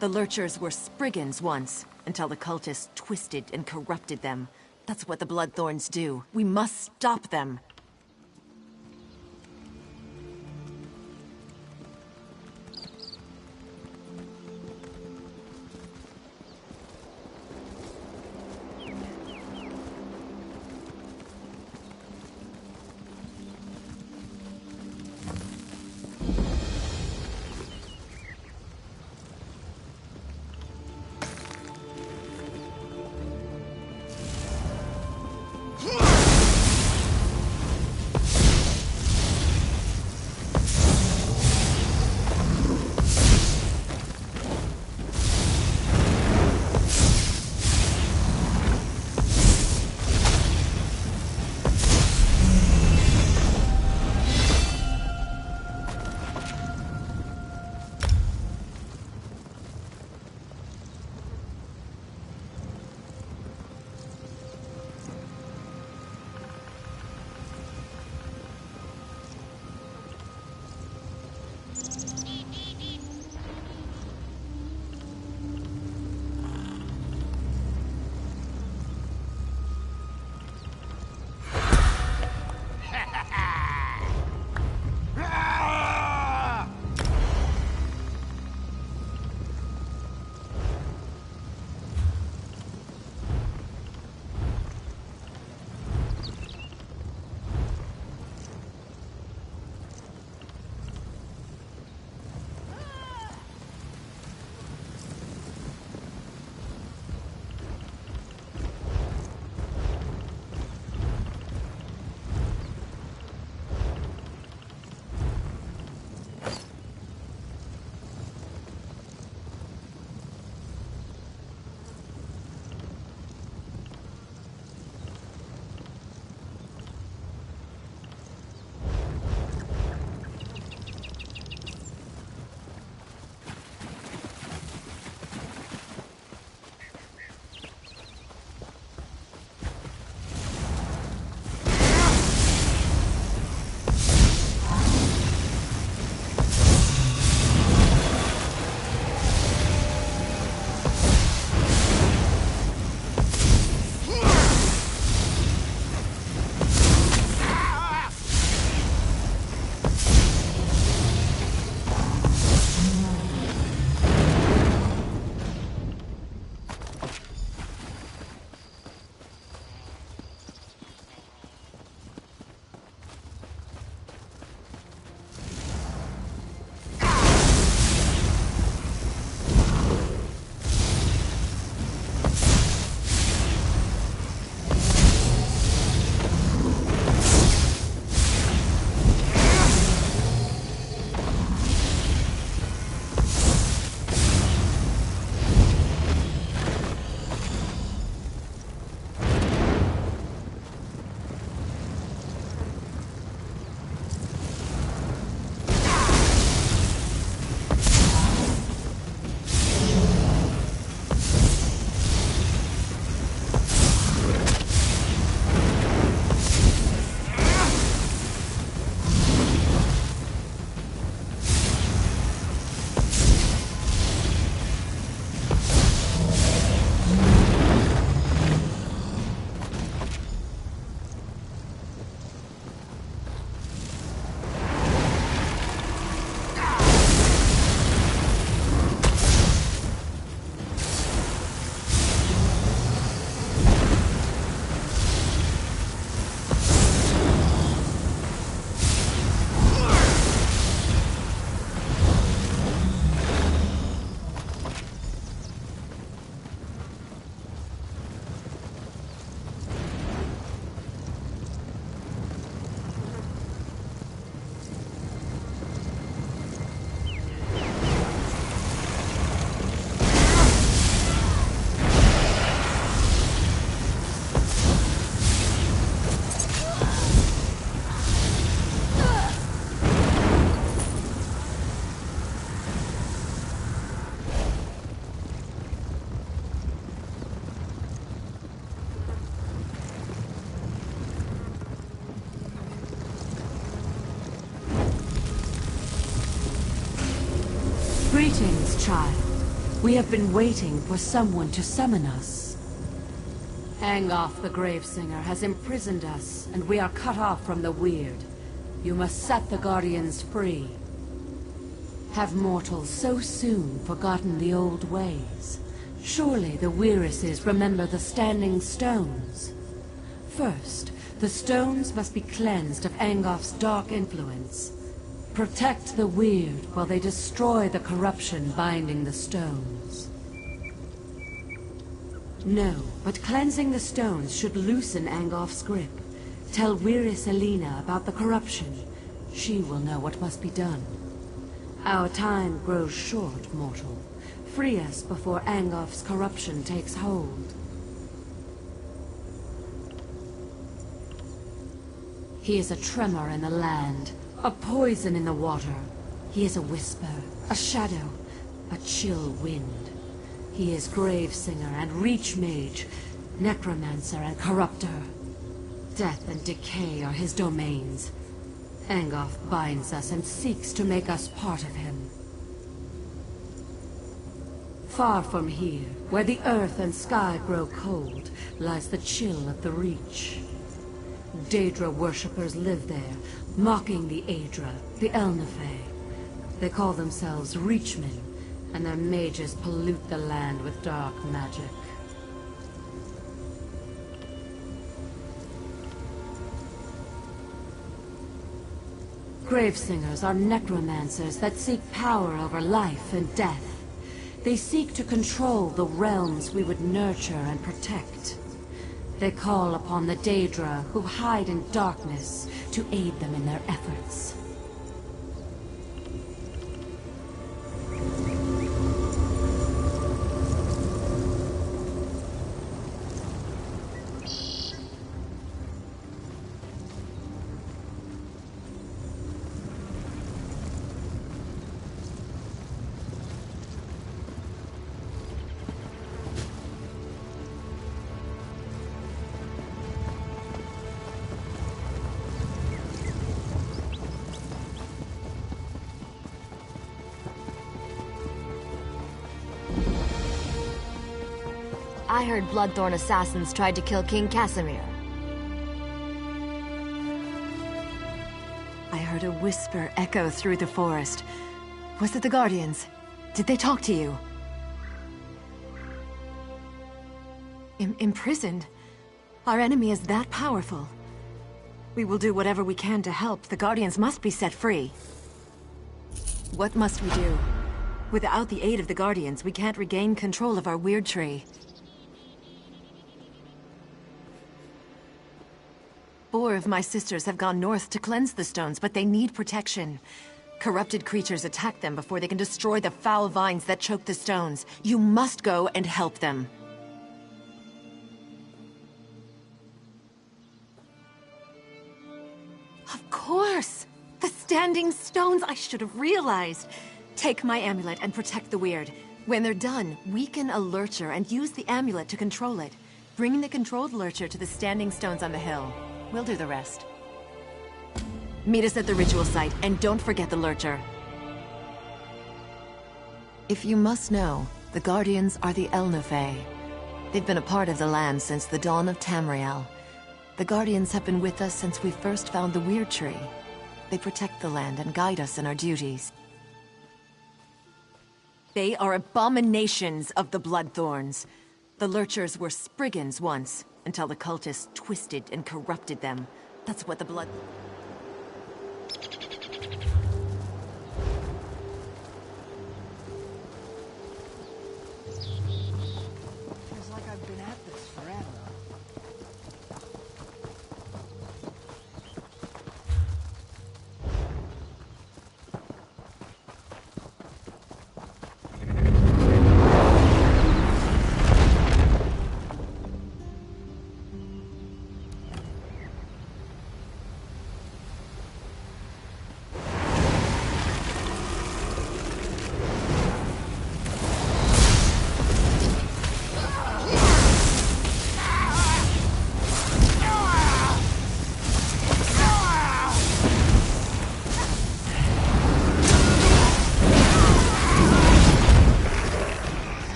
The Lurchers were Spriggans once, until the cultists twisted and corrupted them. That's what the Bloodthorns do. We must stop them. Greetings, child. We have been waiting for someone to summon us. Angoff the Gravesinger has imprisoned us, and we are cut off from the Weird. You must set the Guardians free. Have mortals so soon forgotten the old ways? Surely the Weirises remember the Standing Stones. First, the stones must be cleansed of Angoff's dark influence. Protect the Weird while they destroy the corruption binding the stones. No, but cleansing the stones should loosen Angoff's grip. Tell Weiris Elena about the corruption. She will know what must be done. Our time grows short, mortal. Free us before Angoff's corruption takes hold. He is a tremor in the land, a poison in the water. He is a whisper, a shadow, a chill wind. He is Gravesinger and Reach Mage, Necromancer and Corruptor. Death and decay are his domains. Angoff binds us and seeks to make us part of him. Far from here, where the earth and sky grow cold, lies the chill of the Reach. Daedra worshippers live there, mocking the Aedra, the Elnafey. They call themselves Reachmen, and their mages pollute the land with dark magic. Gravesingers are necromancers that seek power over life and death. They seek to control the realms we would nurture and protect. They call upon the Daedra, who hide in darkness, to aid them in their efforts. I heard Bloodthorn assassins tried to kill King Casimir. I heard a whisper echo through the forest. Was it the Guardians? Did they talk to you? Imprisoned? Our enemy is that powerful. We will do whatever we can to help. The Guardians must be set free. What must we do? Without the aid of the Guardians, we can't regain control of our weird tree. 4 of my sisters have gone north to cleanse the stones, but they need protection. Corrupted creatures attack them before they can destroy the foul vines that choke the stones. You must go and help them. Of course! The Standing Stones! I should have realized! Take my amulet and protect the weird. When they're done, weaken a lurcher and use the amulet to control it. Bring the controlled lurcher to the Standing Stones on the hill. We'll do the rest. Meet us at the ritual site, and don't forget the lurcher. If you must know, the Guardians are the Elnafey. They've been a part of the land since the dawn of Tamriel. The Guardians have been with us since we first found the Weird Tree. They protect the land and guide us in our duties. They are abominations of the Bloodthorns. The Lurchers were Spriggans once, until the cultists twisted and corrupted them. That's what the blood... Feels like I've been at this forever.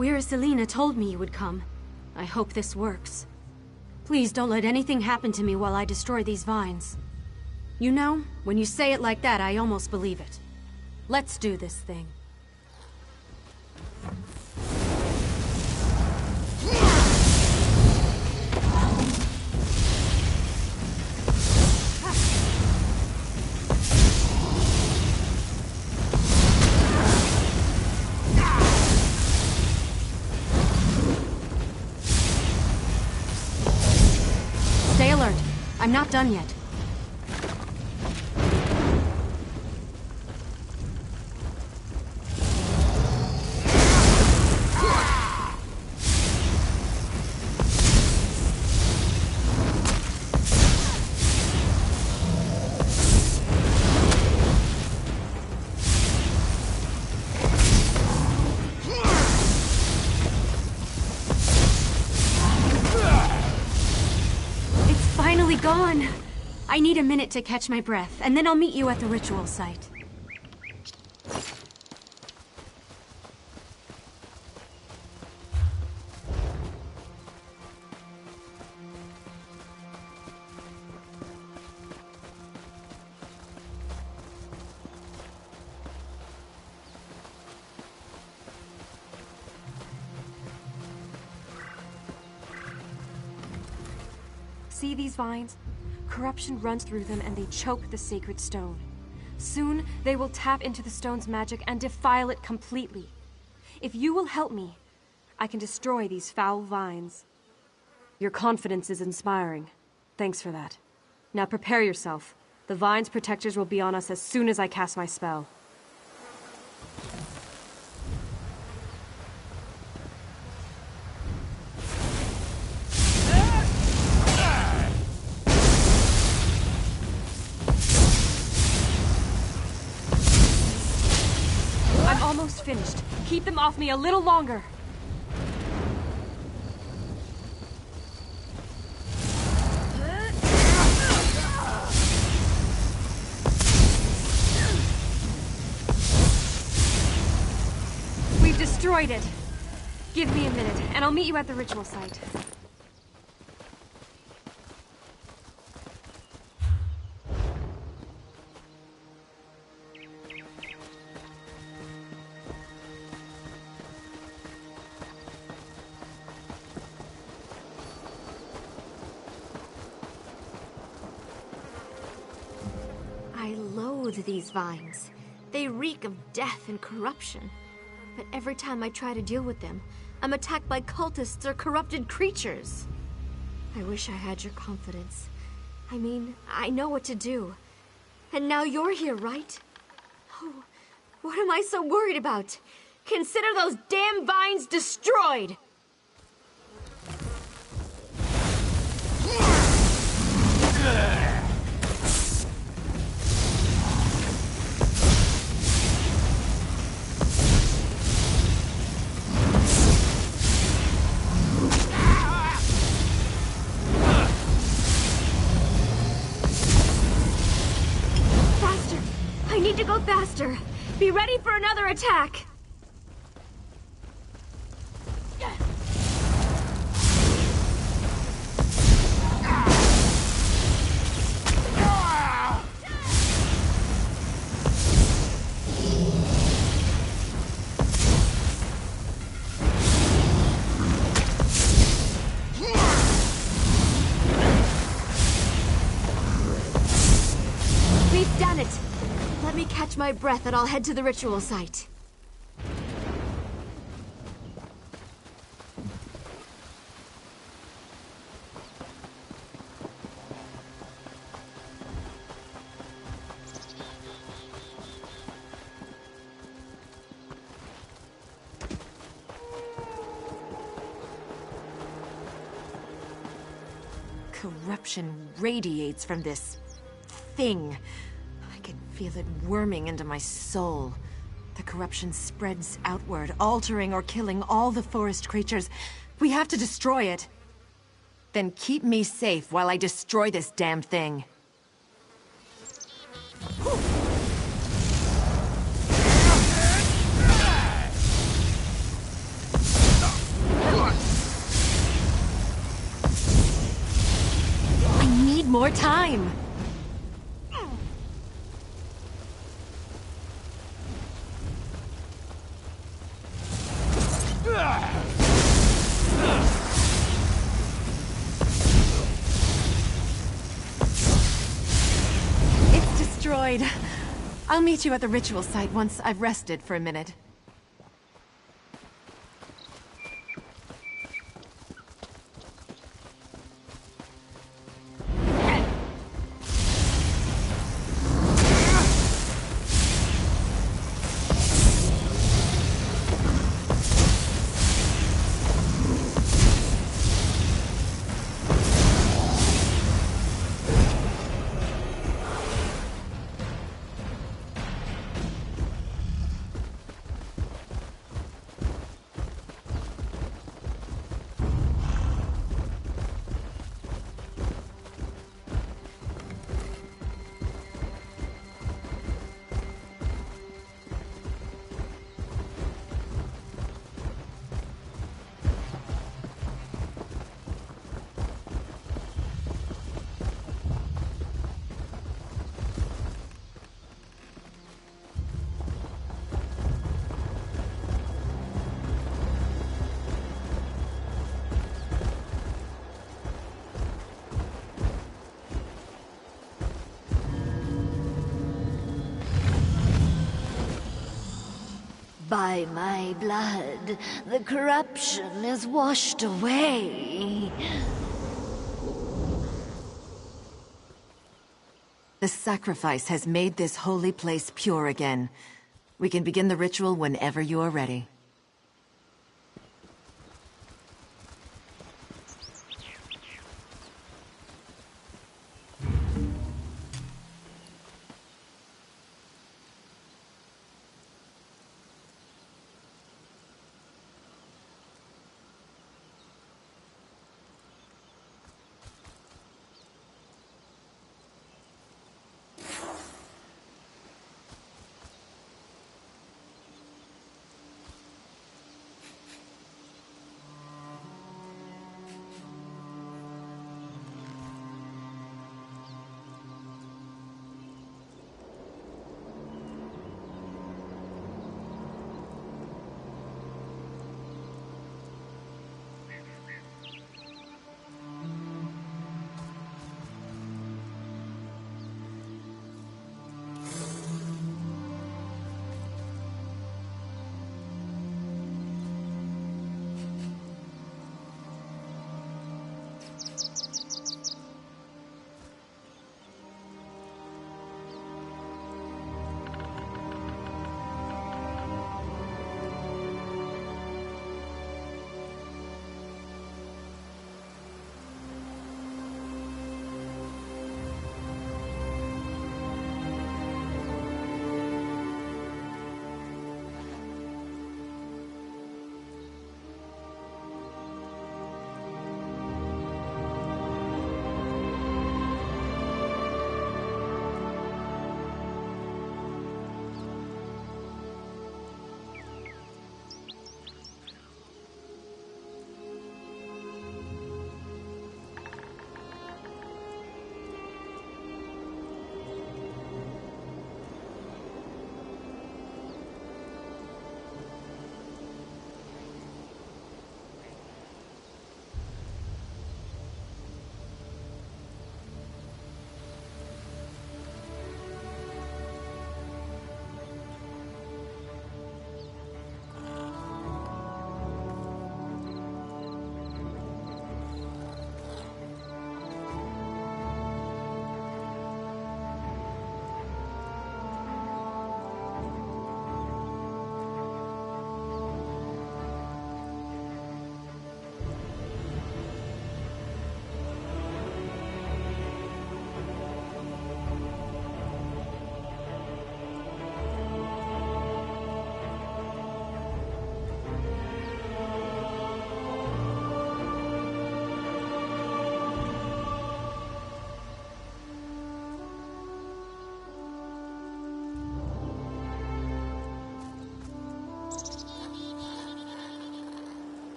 Weira Selena told me you would come. I hope this works. Please don't let anything happen to me while I destroy these vines. You know, when you say it like that, I almost believe it. Let's do this thing. Stay alert. I'm not done yet. Gone. I need a minute to catch my breath, and then I'll meet you at the ritual site. See these vines? Corruption runs through them and they choke the sacred stone. Soon, they will tap into the stone's magic and defile it completely. If you will help me, I can destroy these foul vines. Your confidence is inspiring. Thanks for that. Now prepare yourself. The vine's protectors will be on us as soon as I cast my spell. Almost finished. Keep them off me a little longer. We've destroyed it. Give me a minute, and I'll meet you at the ritual site. I loathe these vines. They reek of death and corruption. But every time I try to deal with them, I'm attacked by cultists or corrupted creatures. I wish I had your confidence. I mean, I know what to do. And now you're here, right? Oh, what am I so worried about? Consider those damn vines destroyed! I need to go faster. Be ready for another attack. We've done it. Let me catch my breath and I'll head to the ritual site. Corruption radiates from this thing. I can feel it worming into my soul. The corruption spreads outward, altering or killing all the forest creatures. We have to destroy it. Then keep me safe while I destroy this damn thing. more time. It's destroyed. I'll meet you at the ritual site once I've rested for a minute. By my blood, the corruption is washed away. The sacrifice has made this holy place pure again. We can begin the ritual whenever you are ready.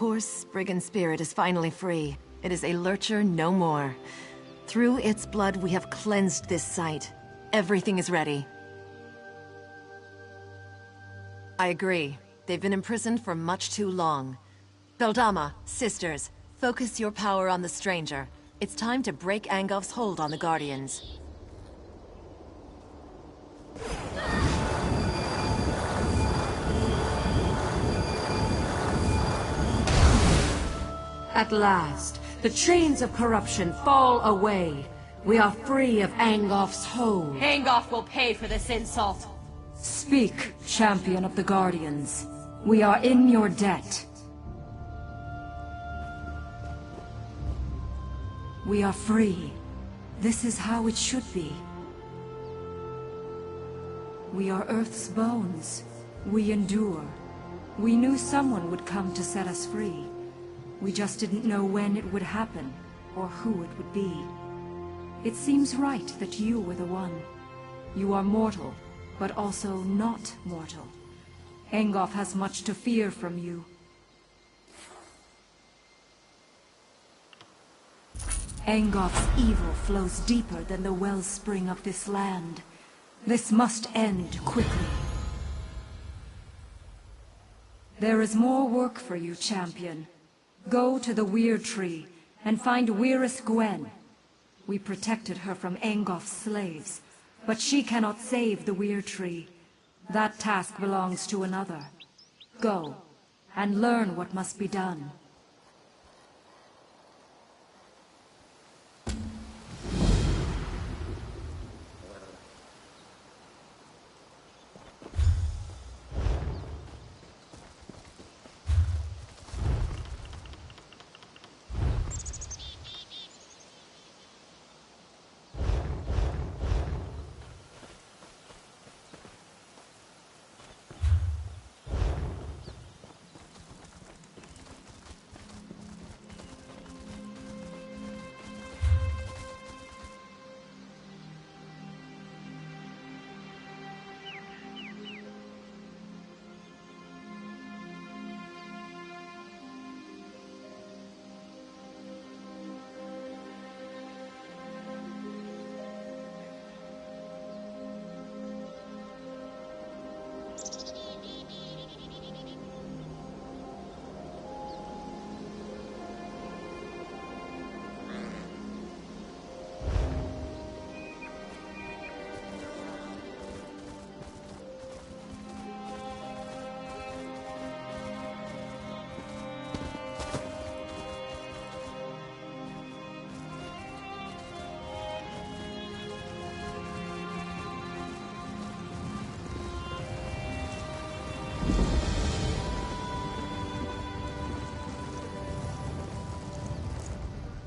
coarse brigand spirit is finally free. It is a lurcher no more. Through its blood, we have cleansed this site. Everything is ready. I agree. They've been imprisoned for much too long. Beldama, sisters, focus your power on the stranger. It's time to break Angof's hold on the Guardians. At last, the chains of corruption fall away. We are free of Angof's hold. Angof will pay for this insult. Speak, champion of the Guardians. We are in your debt. We are free. This is how it should be. We are Earth's bones. We endure. We knew someone would come to set us free. We just didn't know when it would happen, or who it would be. It seems right that you were the one. You are mortal, but also not mortal. Angof has much to fear from you. Angof's evil flows deeper than the wellspring of this land. This must end quickly. There is more work for you, champion. Go to the Weird Tree and find Weirus Gwen. We protected her from Angof's slaves, but she cannot save the Weird Tree. That task belongs to another. Go, and learn what must be done.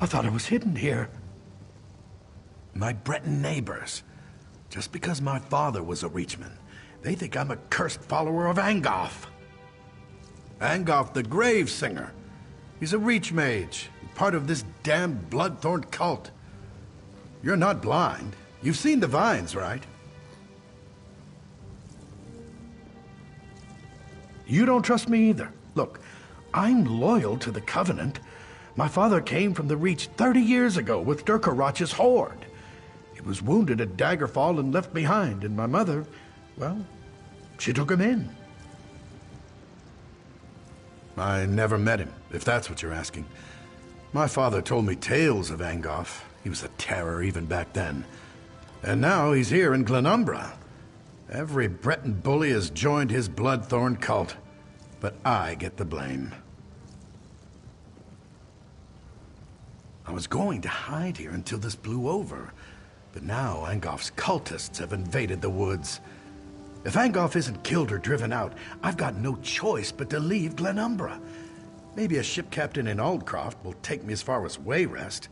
I thought I was hidden here. My Breton neighbors. Just because my father was a Reachman, they think I'm a cursed follower of Angof. Angof the Grave Singer. He's a Reach Mage, part of this damned Bloodthorn cult. You're not blind. You've seen the vines, right? You don't trust me either. Look, I'm loyal to the Covenant. My father came from the Reach 30 years ago with Durkarach's horde. He was wounded at Daggerfall and left behind, and my mother, well, she took him in. I never met him, if that's what you're asking. My father told me tales of Angof. He was a terror even back then. And now he's here in Glenumbra. Every Breton bully has joined his Bloodthorn cult, but I get the blame. I was going to hide here until this blew over, but now Angof's cultists have invaded the woods. If Angof isn't killed or driven out, I've got no choice but to leave Glenumbra. Maybe a ship captain in Aldcroft will take me as far as Wayrest.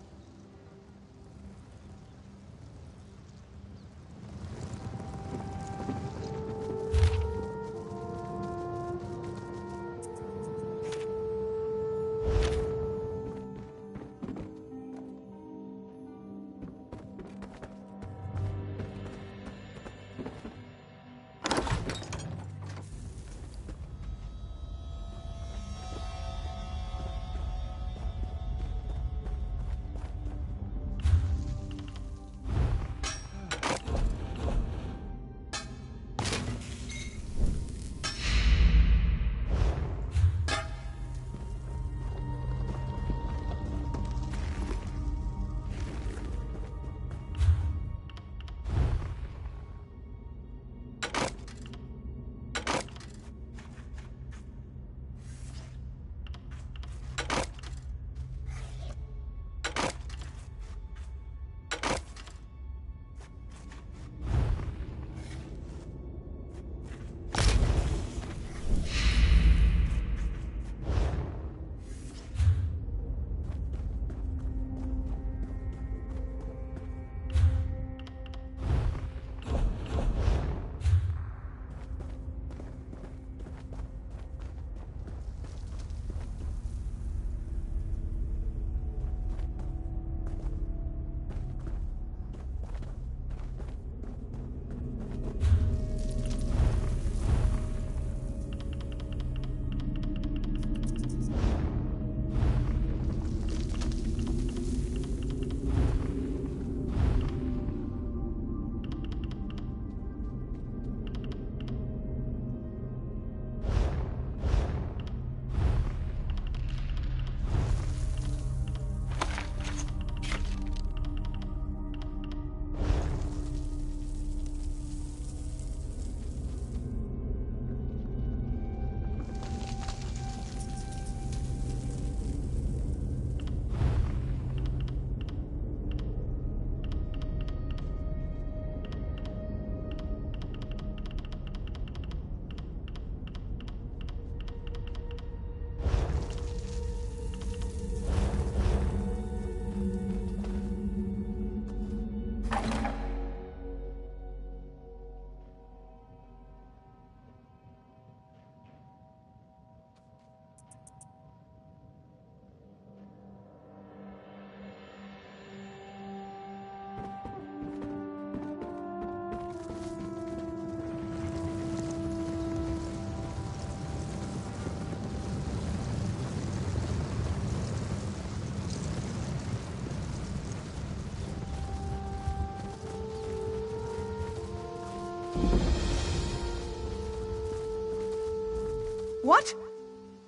What?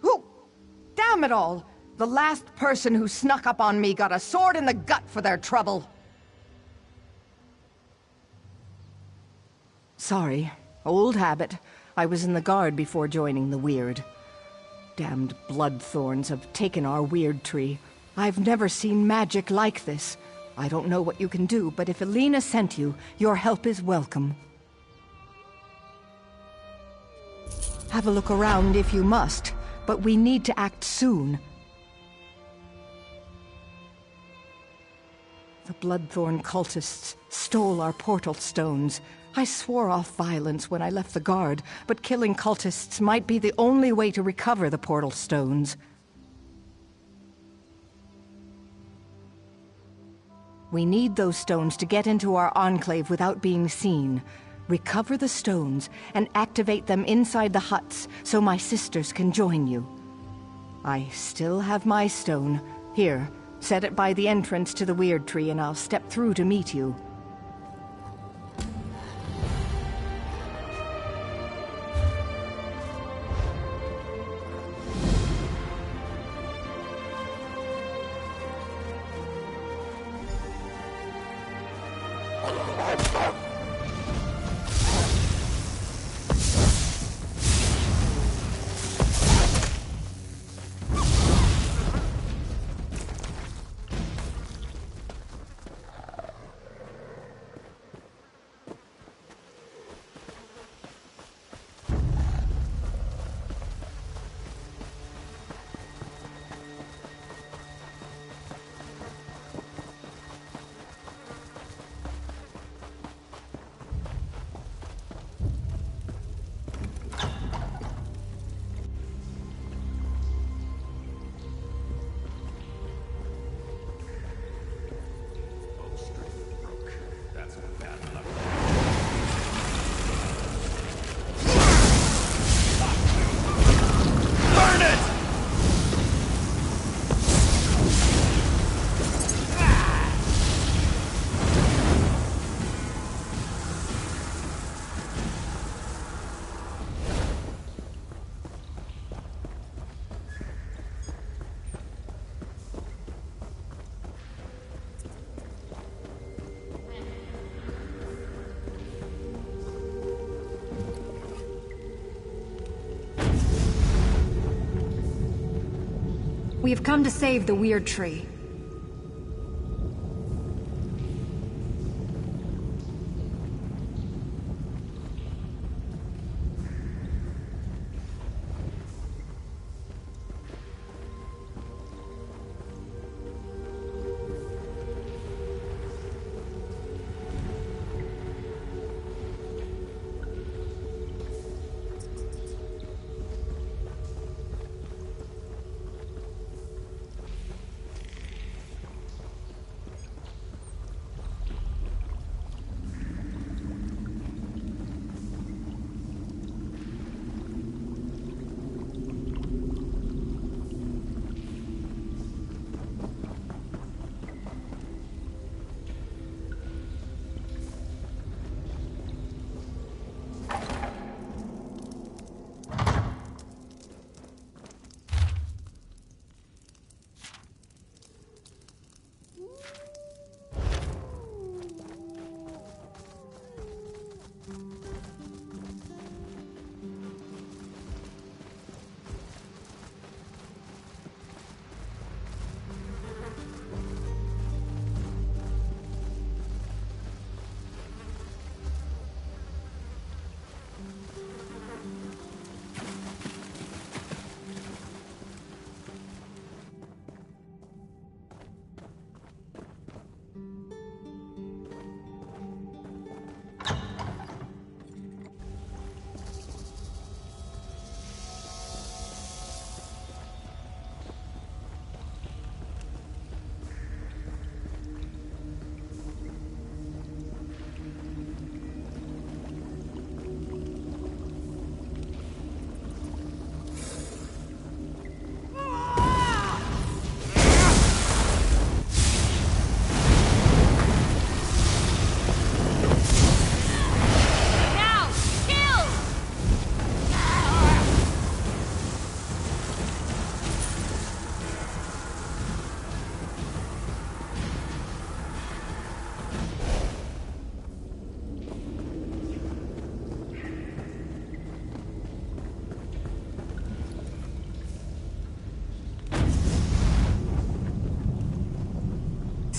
Who? Damn it all! The last person who snuck up on me got a sword in the gut for their trouble. Sorry. Old habit. I was in the guard before joining the Weird. Damned bloodthorns have taken our Weird tree. I've never seen magic like this. I don't know what you can do, but if Elena sent you, your help is welcome. Have a look around if you must, but we need to act soon. The Bloodthorn cultists stole our portal stones. I swore off violence when I left the guard, but killing cultists might be the only way to recover the portal stones. We need those stones to get into our enclave without being seen. Recover the stones and activate them inside the huts so my sisters can join you. I still have my stone. Here, set it by the entrance to the Weird Tree and I'll step through to meet you. We have come to save the Weird Tree.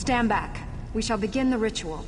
Stand back. We shall begin the ritual.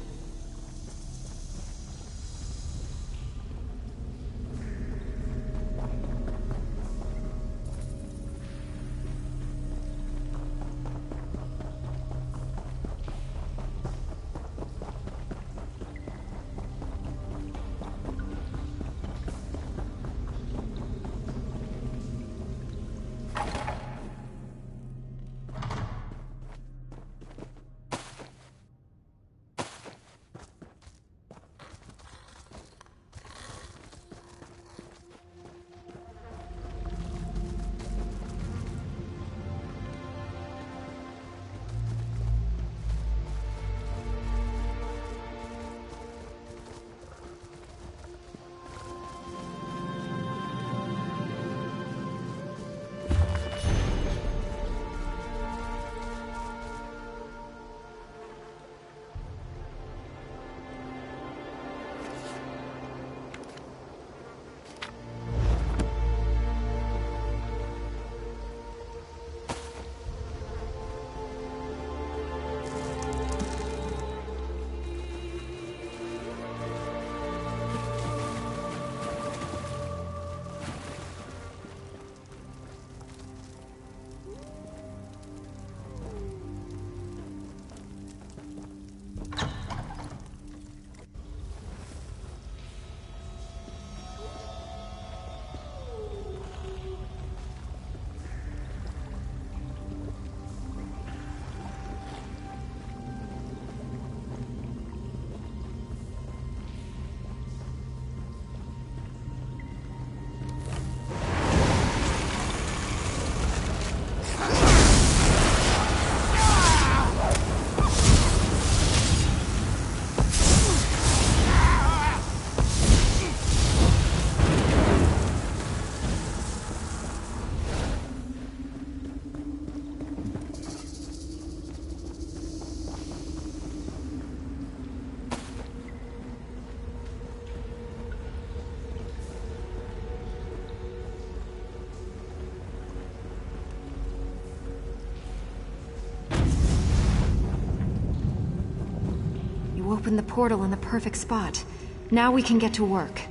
Open the portal in the perfect spot. Now we can get to work.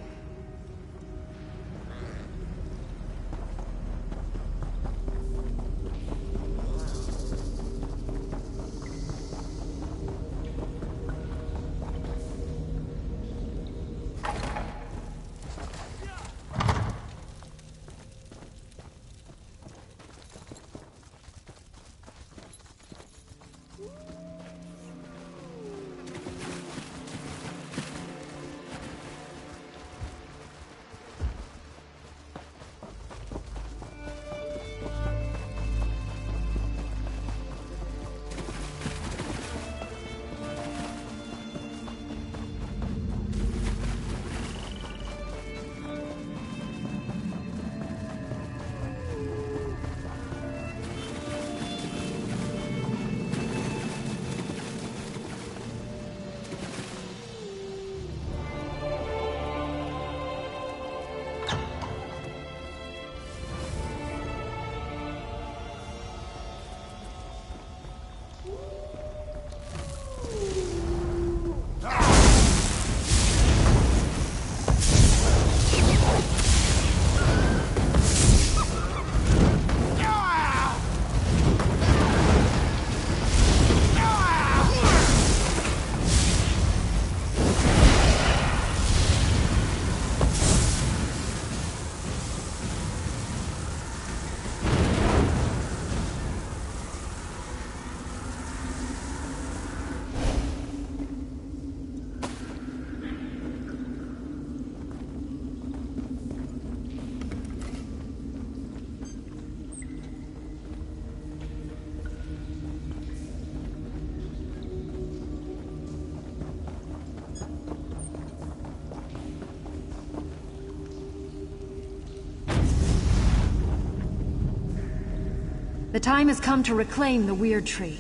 The time has come to reclaim the Weird Tree.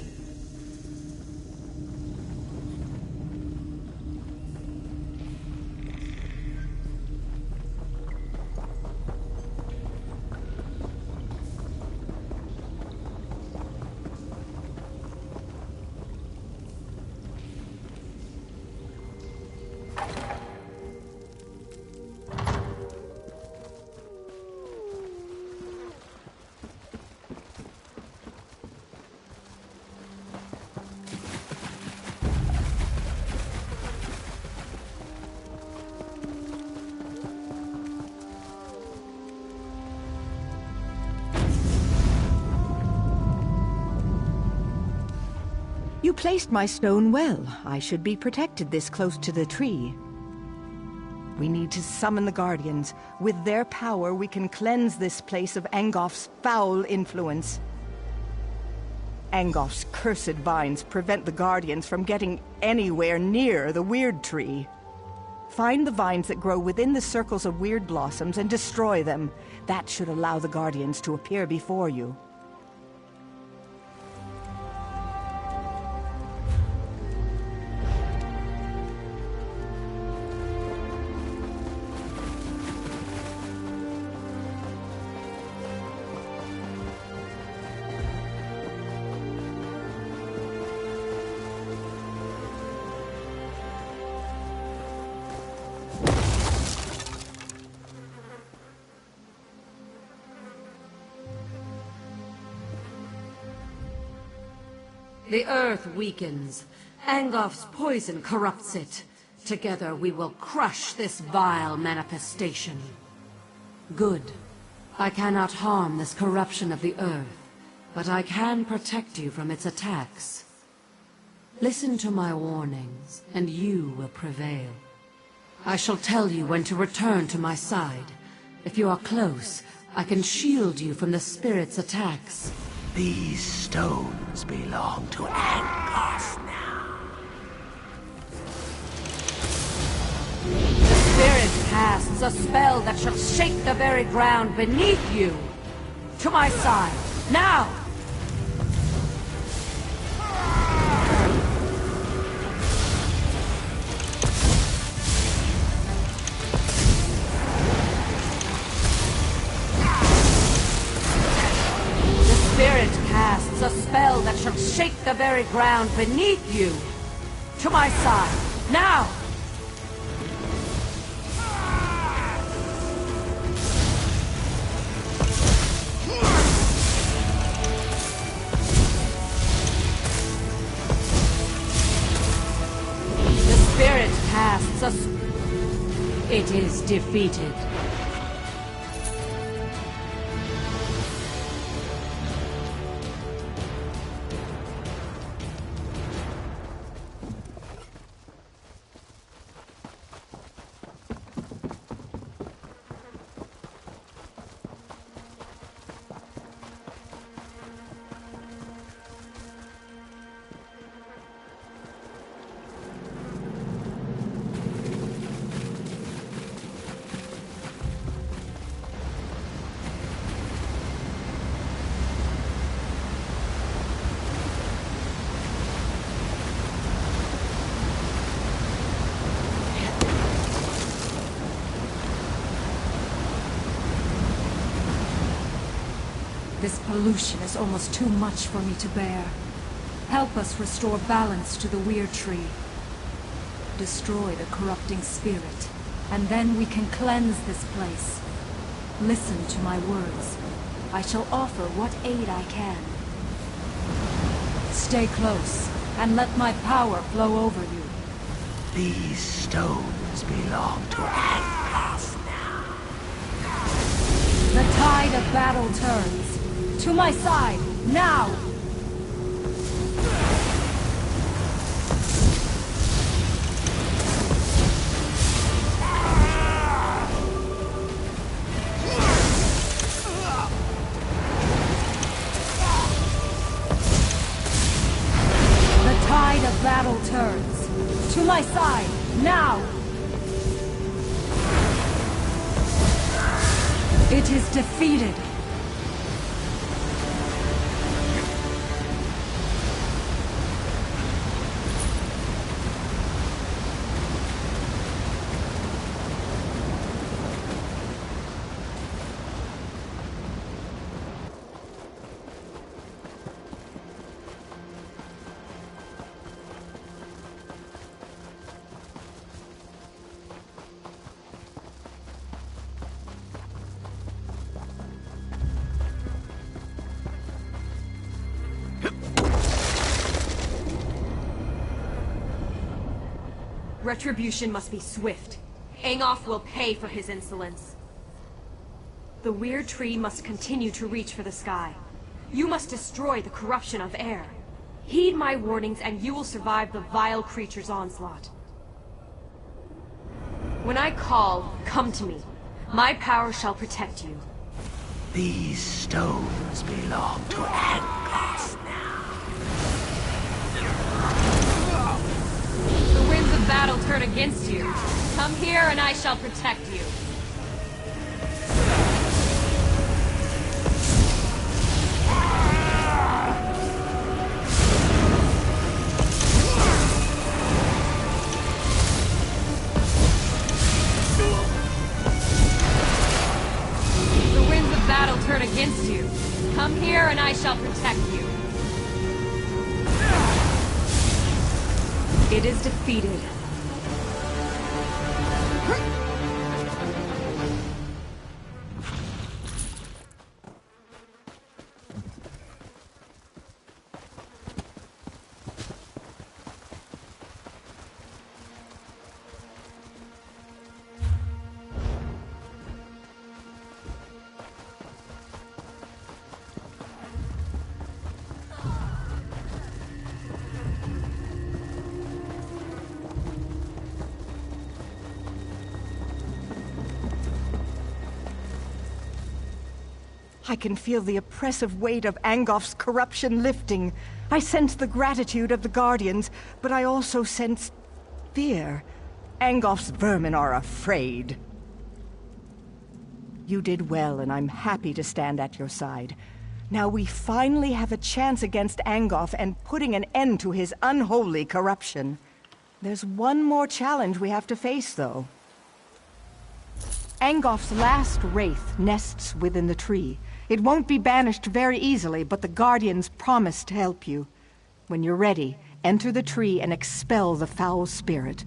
placed my stone well. I should be protected this close to the tree. We need to summon the Guardians. With their power, we can cleanse this place of Angof's foul influence. Angof's cursed vines prevent the Guardians from getting anywhere near the Weird Tree. Find the vines that grow within the circles of weird blossoms and destroy them. That should allow the Guardians to appear before you. The earth weakens. Angof's poison corrupts it. Together we will crush this vile manifestation. Good. I cannot harm this corruption of the earth, but I can protect you from its attacks. Listen to my warnings, and you will prevail. I shall tell you when to return to my side. If you are close, I can shield you from the spirit's attacks. These stones belong to Angof now. The spirit casts a spell that shall shake the very ground beneath you. To my side, now! Casts a spell that shall shake the very ground beneath you. To my side, now! The spirit casts a... It is defeated. This pollution is almost too much for me to bear. Help us restore balance to the Weird Tree. Destroy the corrupting spirit, and then we can cleanse this place. Listen to my words. I shall offer what aid I can. Stay close, and let my power flow over you. These stones belong to Angof now. The tide of battle turns. To my side, now! The tide of battle turns. To my side, now! It is defeated. Retribution must be swift. Angof's will pay for his insolence. The Weird Tree must continue to reach for the sky. You must destroy the corruption of air. Heed my warnings and you will survive the vile creature's onslaught. When I call, come to me. My power shall protect you. These stones belong to Angos now. The winds of battle turn against you. Come here and I shall protect you. Turn against you. Come here and I shall protect you. It is defeated. I can feel the oppressive weight of Angof's corruption lifting. I sense the gratitude of the Guardians, but I also sense fear. Angof's vermin are afraid. You did well, and I'm happy to stand at your side. Now we finally have a chance against Angof and putting an end to his unholy corruption. There's one more challenge we have to face, though. Angof's last wraith nests within the tree. It won't be banished very easily, but the Guardians promise to help you. When you're ready, enter the tree and expel the foul spirit.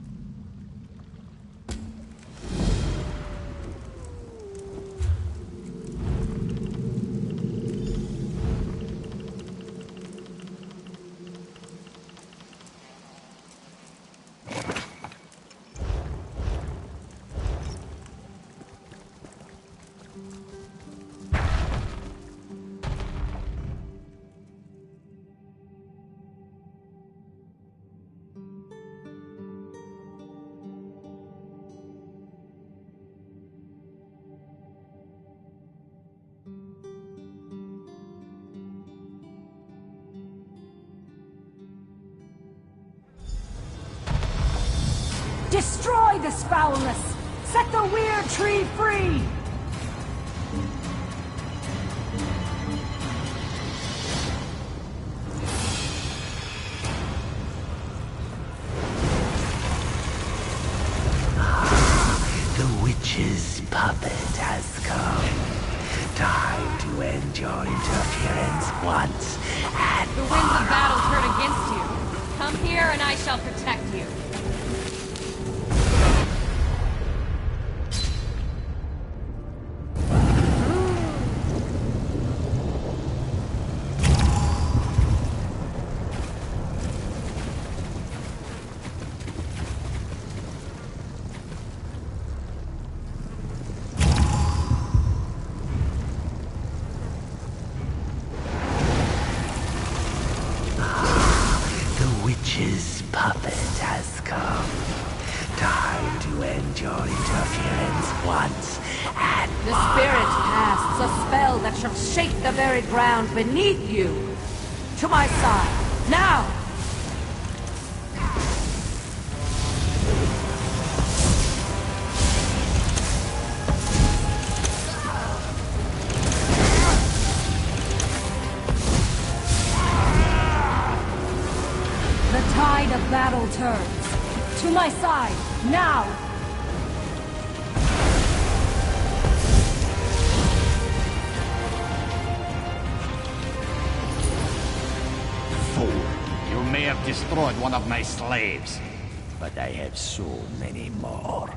Destroy this foulness! Set the weird tree free! The witch's puppet has come. Time to end your interference once and The winds of battle turn against you. Come here and I shall protect you. witch's puppet has come. Time to end your interference once and The spirit casts a spell that shall shake the very ground beneath you. To my side, now! The tide of battle turns. To my side, now! fool. You may have destroyed one of my slaves, but I have so many more.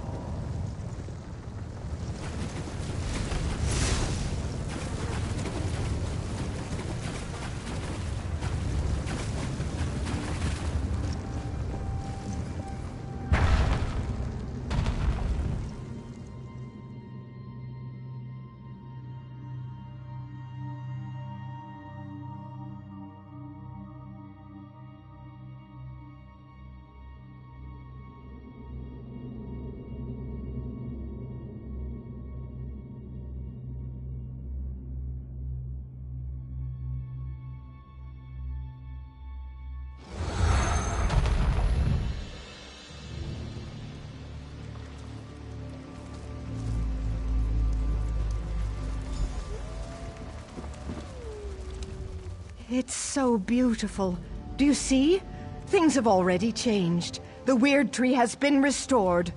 It's so beautiful. Do you see? Things have already changed. The Weird Tree has been restored.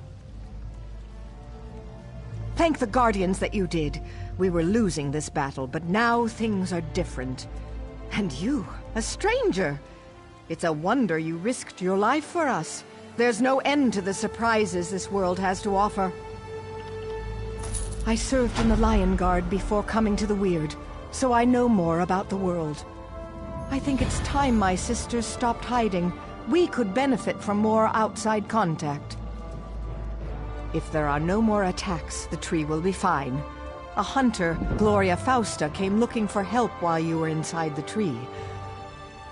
Thank the Guardians that you did. We were losing this battle, but now things are different. And you, a stranger. It's a wonder you risked your life for us. There's no end to the surprises this world has to offer. I served in the Lion Guard before coming to the Weird, so I know more about the world. I think it's time my sisters stopped hiding. We could benefit from more outside contact. If there are no more attacks, the tree will be fine. A hunter, Gloria Fausta, came looking for help while you were inside the tree.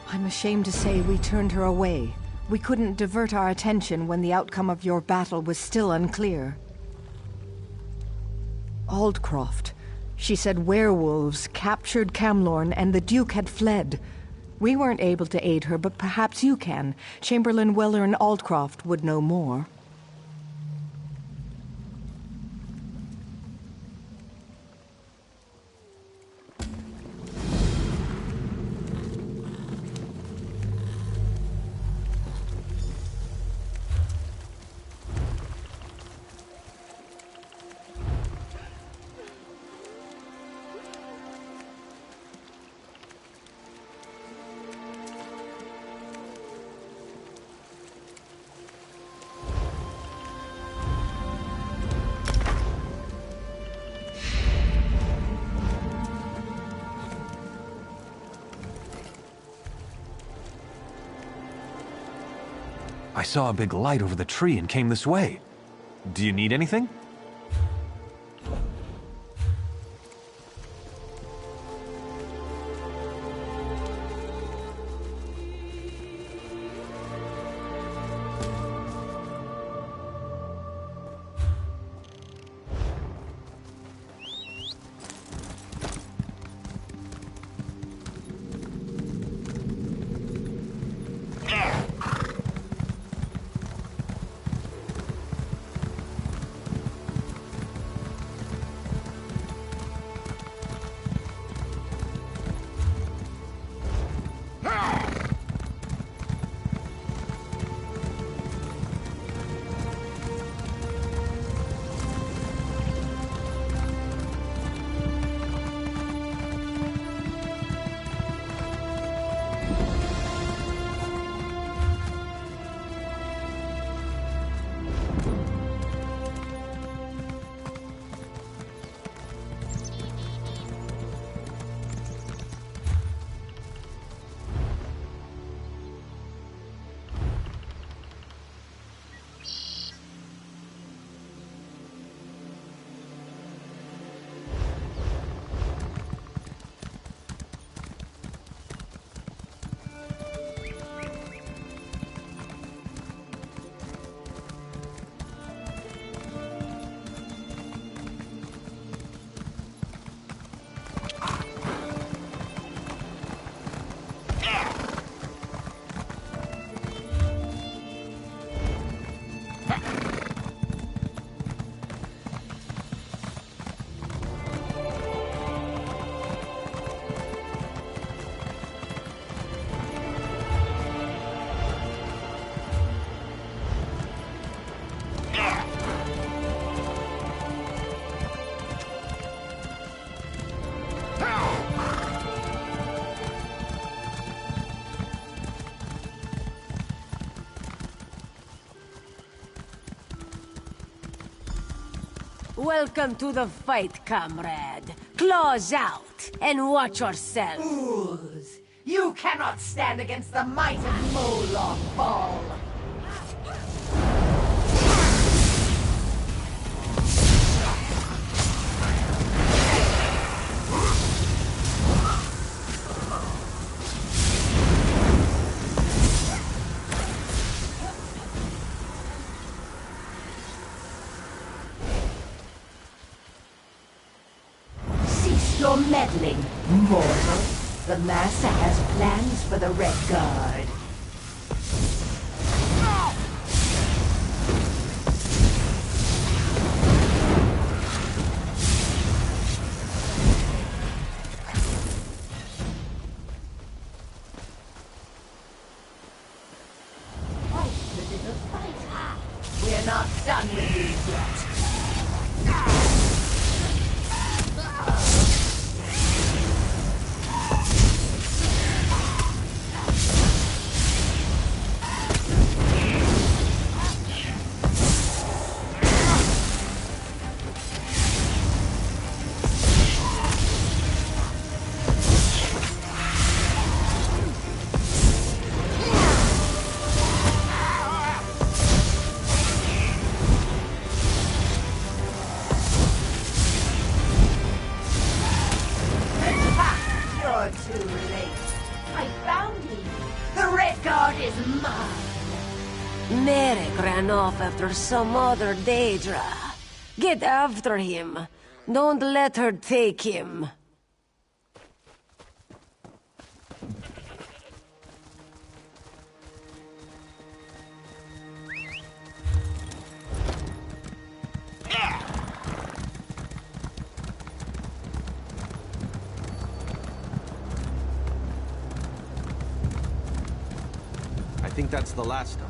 I'm ashamed to say we turned her away. We couldn't divert our attention when the outcome of your battle was still unclear. Aldcroft. She said werewolves captured Camlorn and the Duke had fled. We weren't able to aid her, but perhaps you can. Chamberlain Weller and Aldcroft would know more. I saw a big light over the tree and came this way. Do you need anything? Welcome to the fight, comrade. Claws out, and watch yourself. Fools! You cannot stand against the might of Moloch Ball! Your meddling, mortal. The Master has plans for the Red Guard. ran off after some other Daedra. Get after him. Don't let her take him. I think that's the last of them.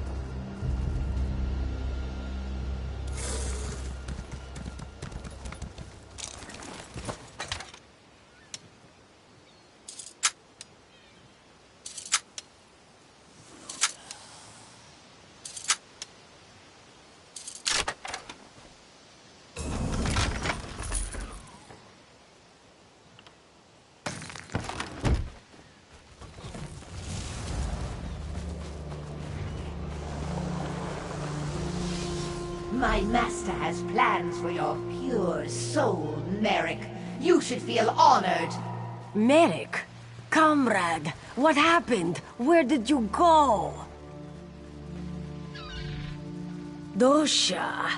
My master has plans for your pure soul, Merrick. You should feel honored. Merrick? Comrade, what happened? Where did you go? Dosha,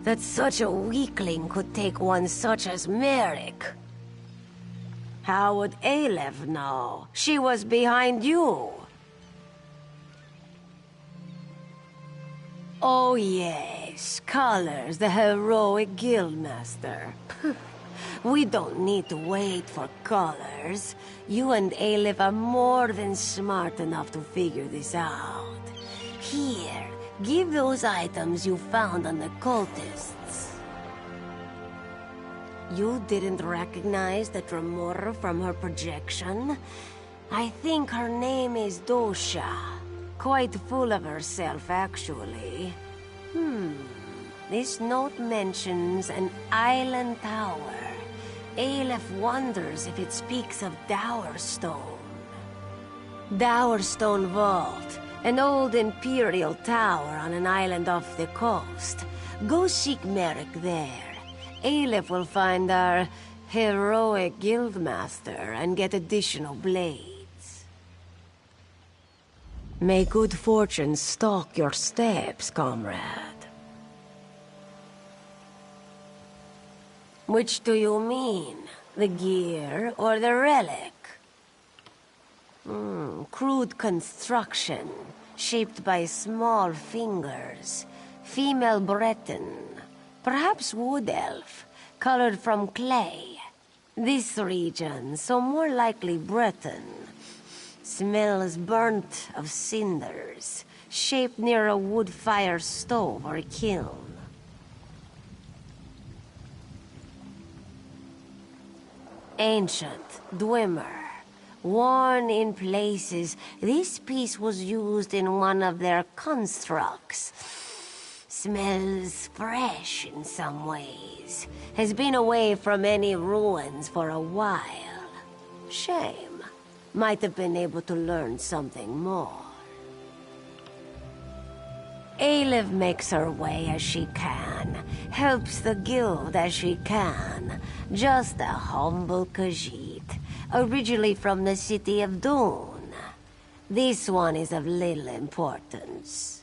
that such a weakling could take one such as Merrick. How would Aleph know? She was behind you. Oh yes, Colors, the heroic guildmaster. We don't need to wait for Colors. You and Aleph are more than smart enough to figure this out. Here, give those items you found on the cultists. You didn't recognize the Tremor from her projection? I think her name is Dosha. Quite full of herself, actually. This note mentions an island tower. Aleph wonders if it speaks of Dowerstone. Dowerstone Vault, an old imperial tower on an island off the coast. Go seek Merrick there. Aleph will find our heroic guildmaster and get additional blades. May good fortune stalk your steps, comrade. Which do you mean? The gear or the relic? Crude construction, shaped by small fingers. Female Breton. Perhaps wood elf, colored from clay. This region, so more likely Breton. Smells burnt of cinders, shaped near a wood fire stove or kiln. Ancient, Dwemer. Worn in places, this piece was used in one of their constructs. Smells fresh in some ways. Has been away from any ruins for a while. Shame. Might have been able to learn something more. Aleph makes her way as she can, helps the guild as she can. Just a humble Khajiit, originally from the city of Dune. This one is of little importance.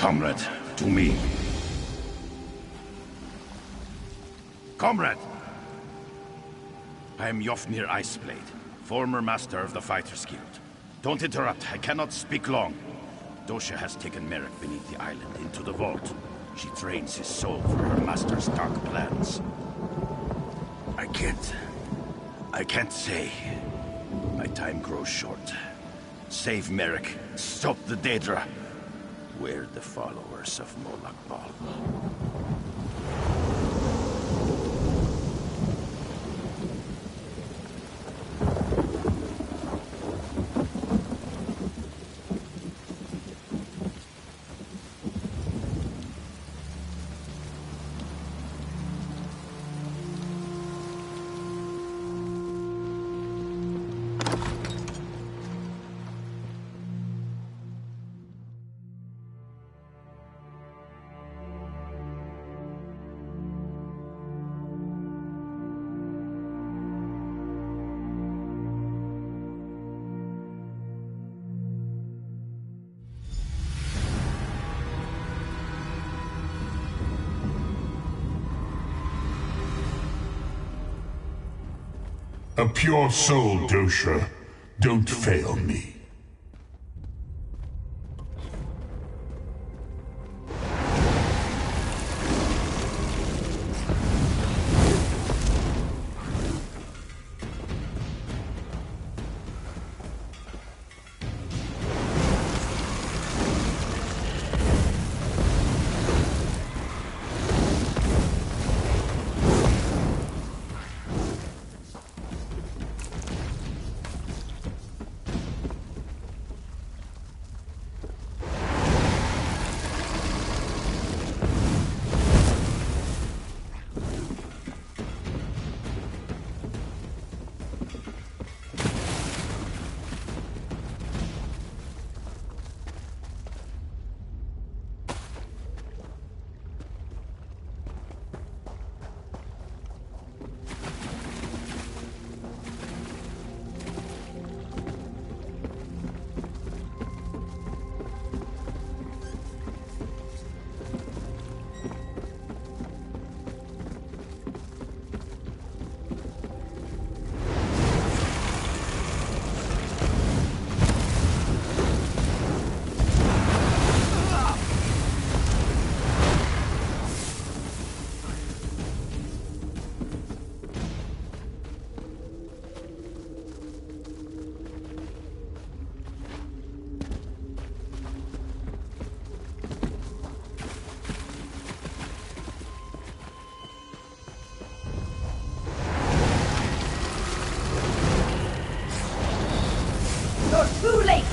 Comrade, to me. Comrade! I am Yofnir Iceblade, former master of the Fighters Guild. Don't interrupt, I cannot speak long. Dosha has taken Merrick beneath the island into the vault. She trains his soul for her master's dark plans. I can't say. My time grows short. Save Merrick, stop the Daedra. We're the followers of Molag Bal. A pure soul, Dosha. Don't fail me.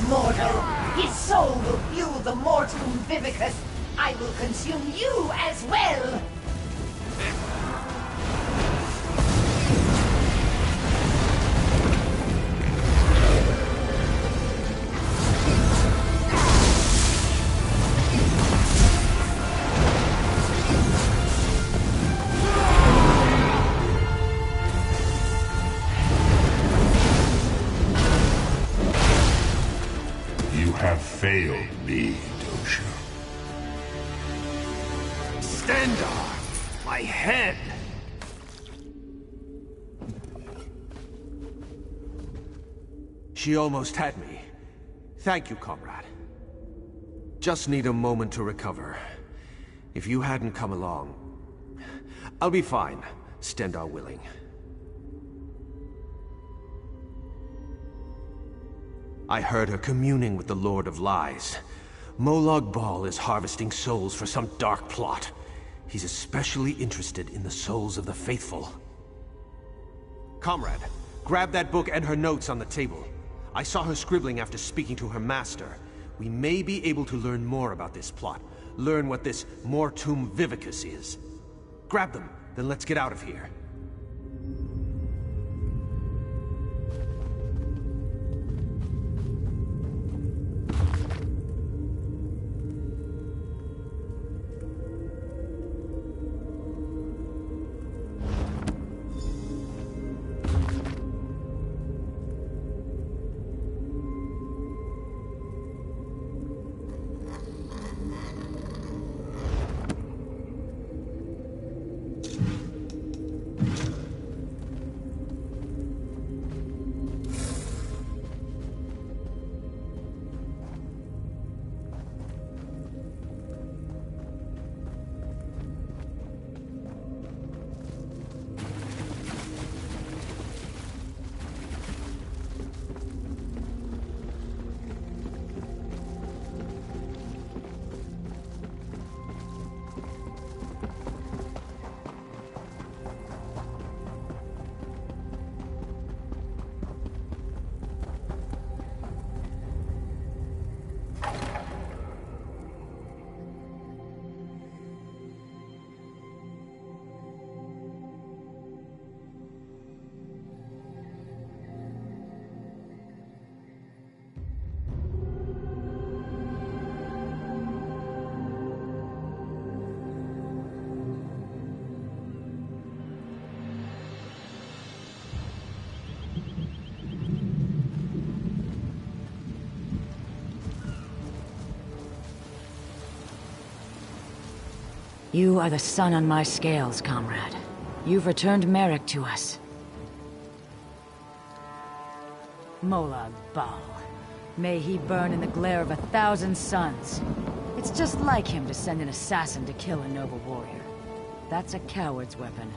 Mortal! His soul will fuel the Mortum Vivicus! I will consume you as well! Failed me, Dosha. Stendarr! My head! She almost had me. Thank you, comrade. Just need a moment to recover. If you hadn't come along... I'll be fine, Stendarr willing. I heard her communing with the Lord of Lies. Molag Bal is harvesting souls for some dark plot. He's especially interested in the souls of the faithful. Comrade, grab that book and her notes on the table. I saw her scribbling after speaking to her master. We may be able to learn more about this plot. Learn what this Mortum Vivicus is. Grab them, then let's get out of here. You are the sun on my scales, comrade. You've returned Merrick to us. Molag Bal. May he burn in the glare of 1,000 suns. It's just like him to send an assassin to kill a noble warrior. That's a coward's weapon.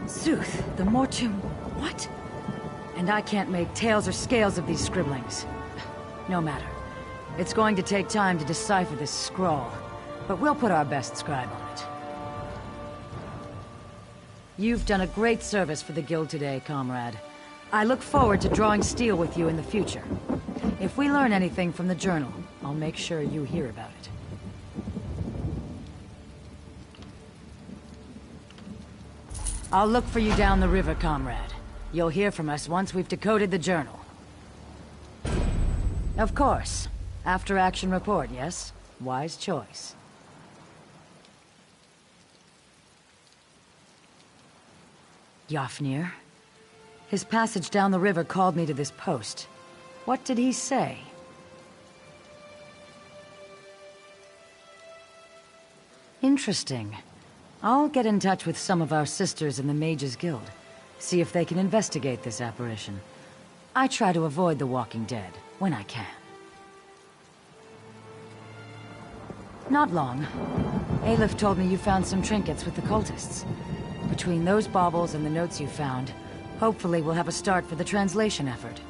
Sooth, the Mortum... what? And I can't make tails or scales of these scribblings. No matter. It's going to take time to decipher this scroll, but we'll put our best scribe on it. You've done a great service for the Guild today, comrade. I look forward to drawing steel with you in the future. If we learn anything from the journal, I'll make sure you hear about it. I'll look for you down the river, comrade. You'll hear from us once we've decoded the journal. Of course. After action report, yes? Wise choice. Yafnir? His passage down the river called me to this post. What did he say? Interesting. I'll get in touch with some of our sisters in the Mages Guild. See if they can investigate this apparition. I try to avoid the Walking Dead, when I can. Not long. Aleph told me you found some trinkets with the cultists. Between those baubles and the notes you found, hopefully we'll have a start for the translation effort.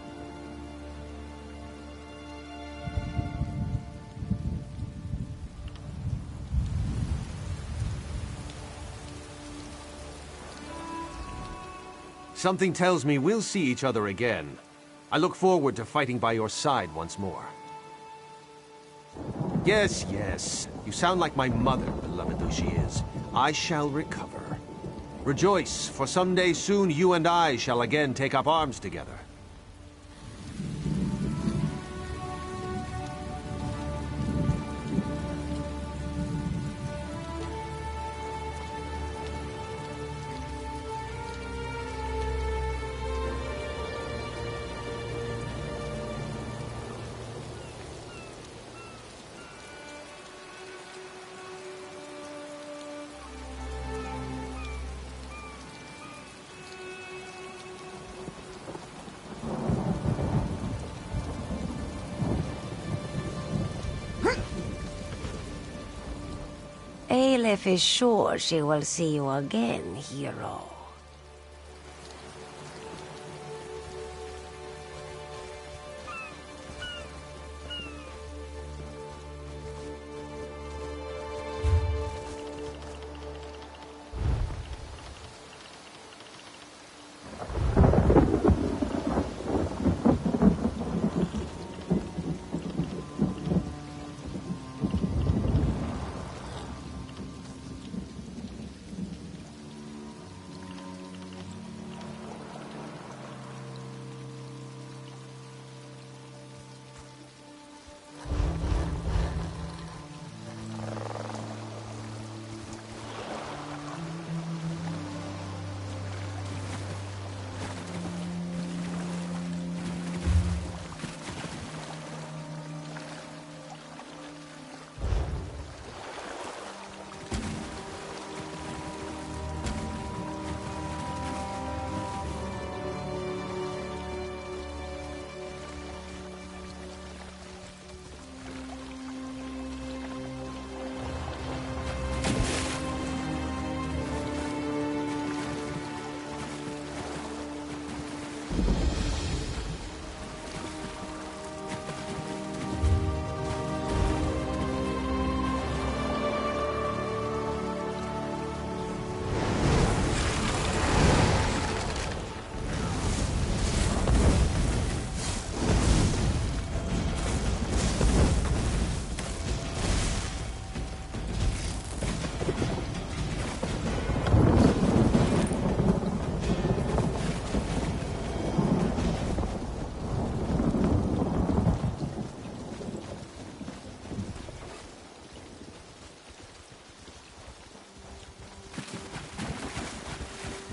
Something tells me we'll see each other again. I look forward to fighting by your side once more. Yes, yes. You sound like my mother, beloved though she is. I shall recover. Rejoice, for someday soon you and I shall again take up arms together. Aleph is sure she will see you again, hero.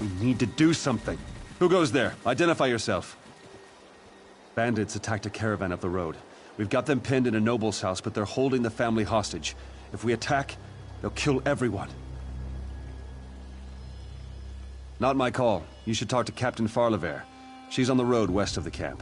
We need to do something. Who goes there? Identify yourself. Bandits attacked a caravan up the road. We've got them pinned in a noble's house, but they're holding the family hostage. If we attack, they'll kill everyone. Not my call. You should talk to Captain Farlever. She's on the road west of the camp.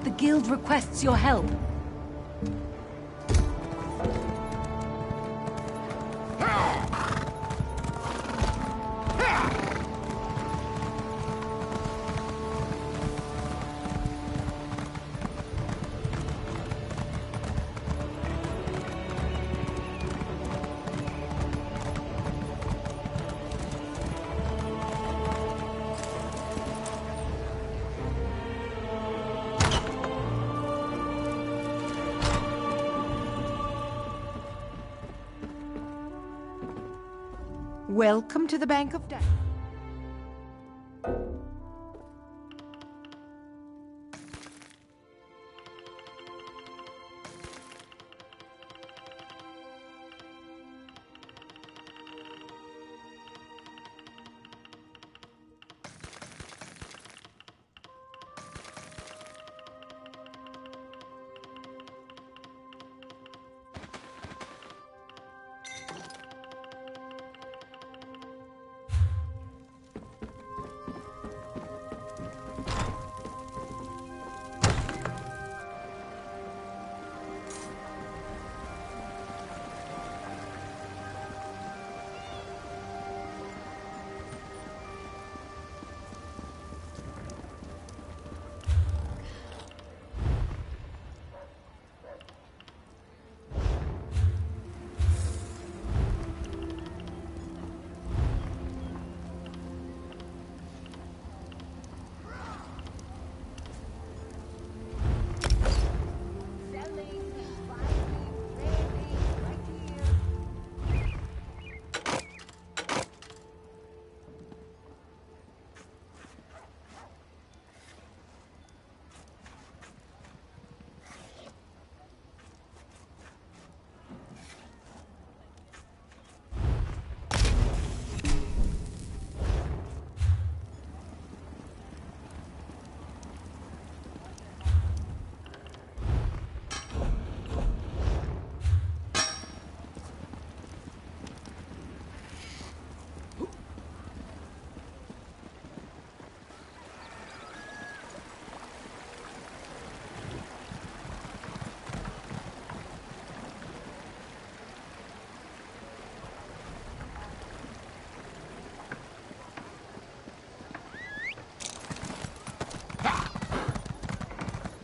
The guild requests your help. Welcome to the Bank of Death.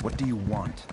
What do you want?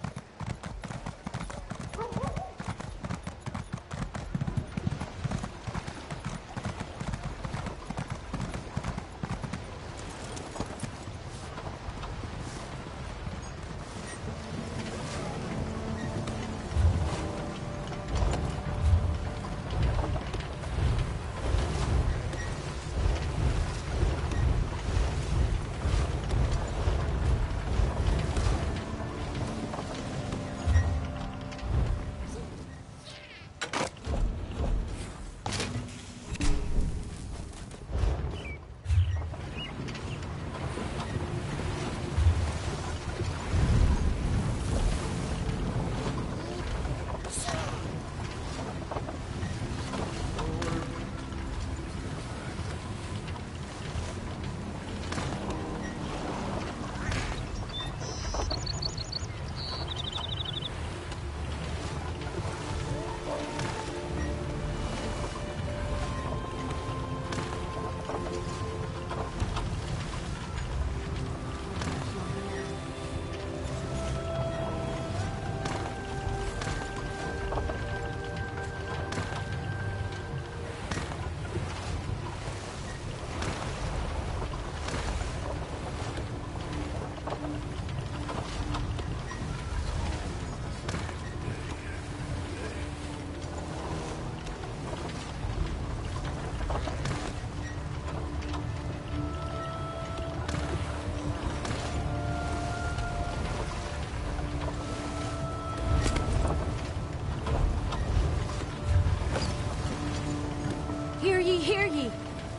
Hear ye!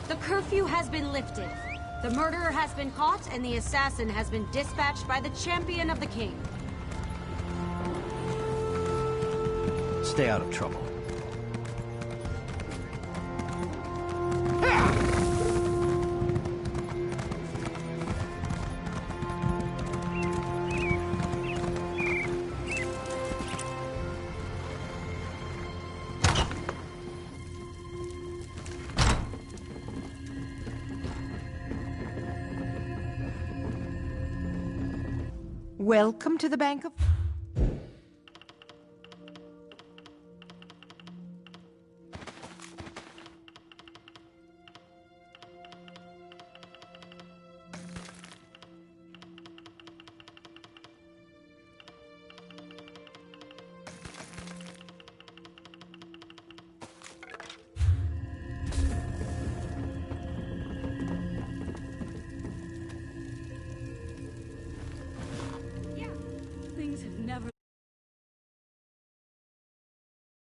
The curfew has been lifted. The murderer has been caught, and the assassin has been dispatched by the champion of the king. Stay out of trouble. Welcome to the Bank of... Things have never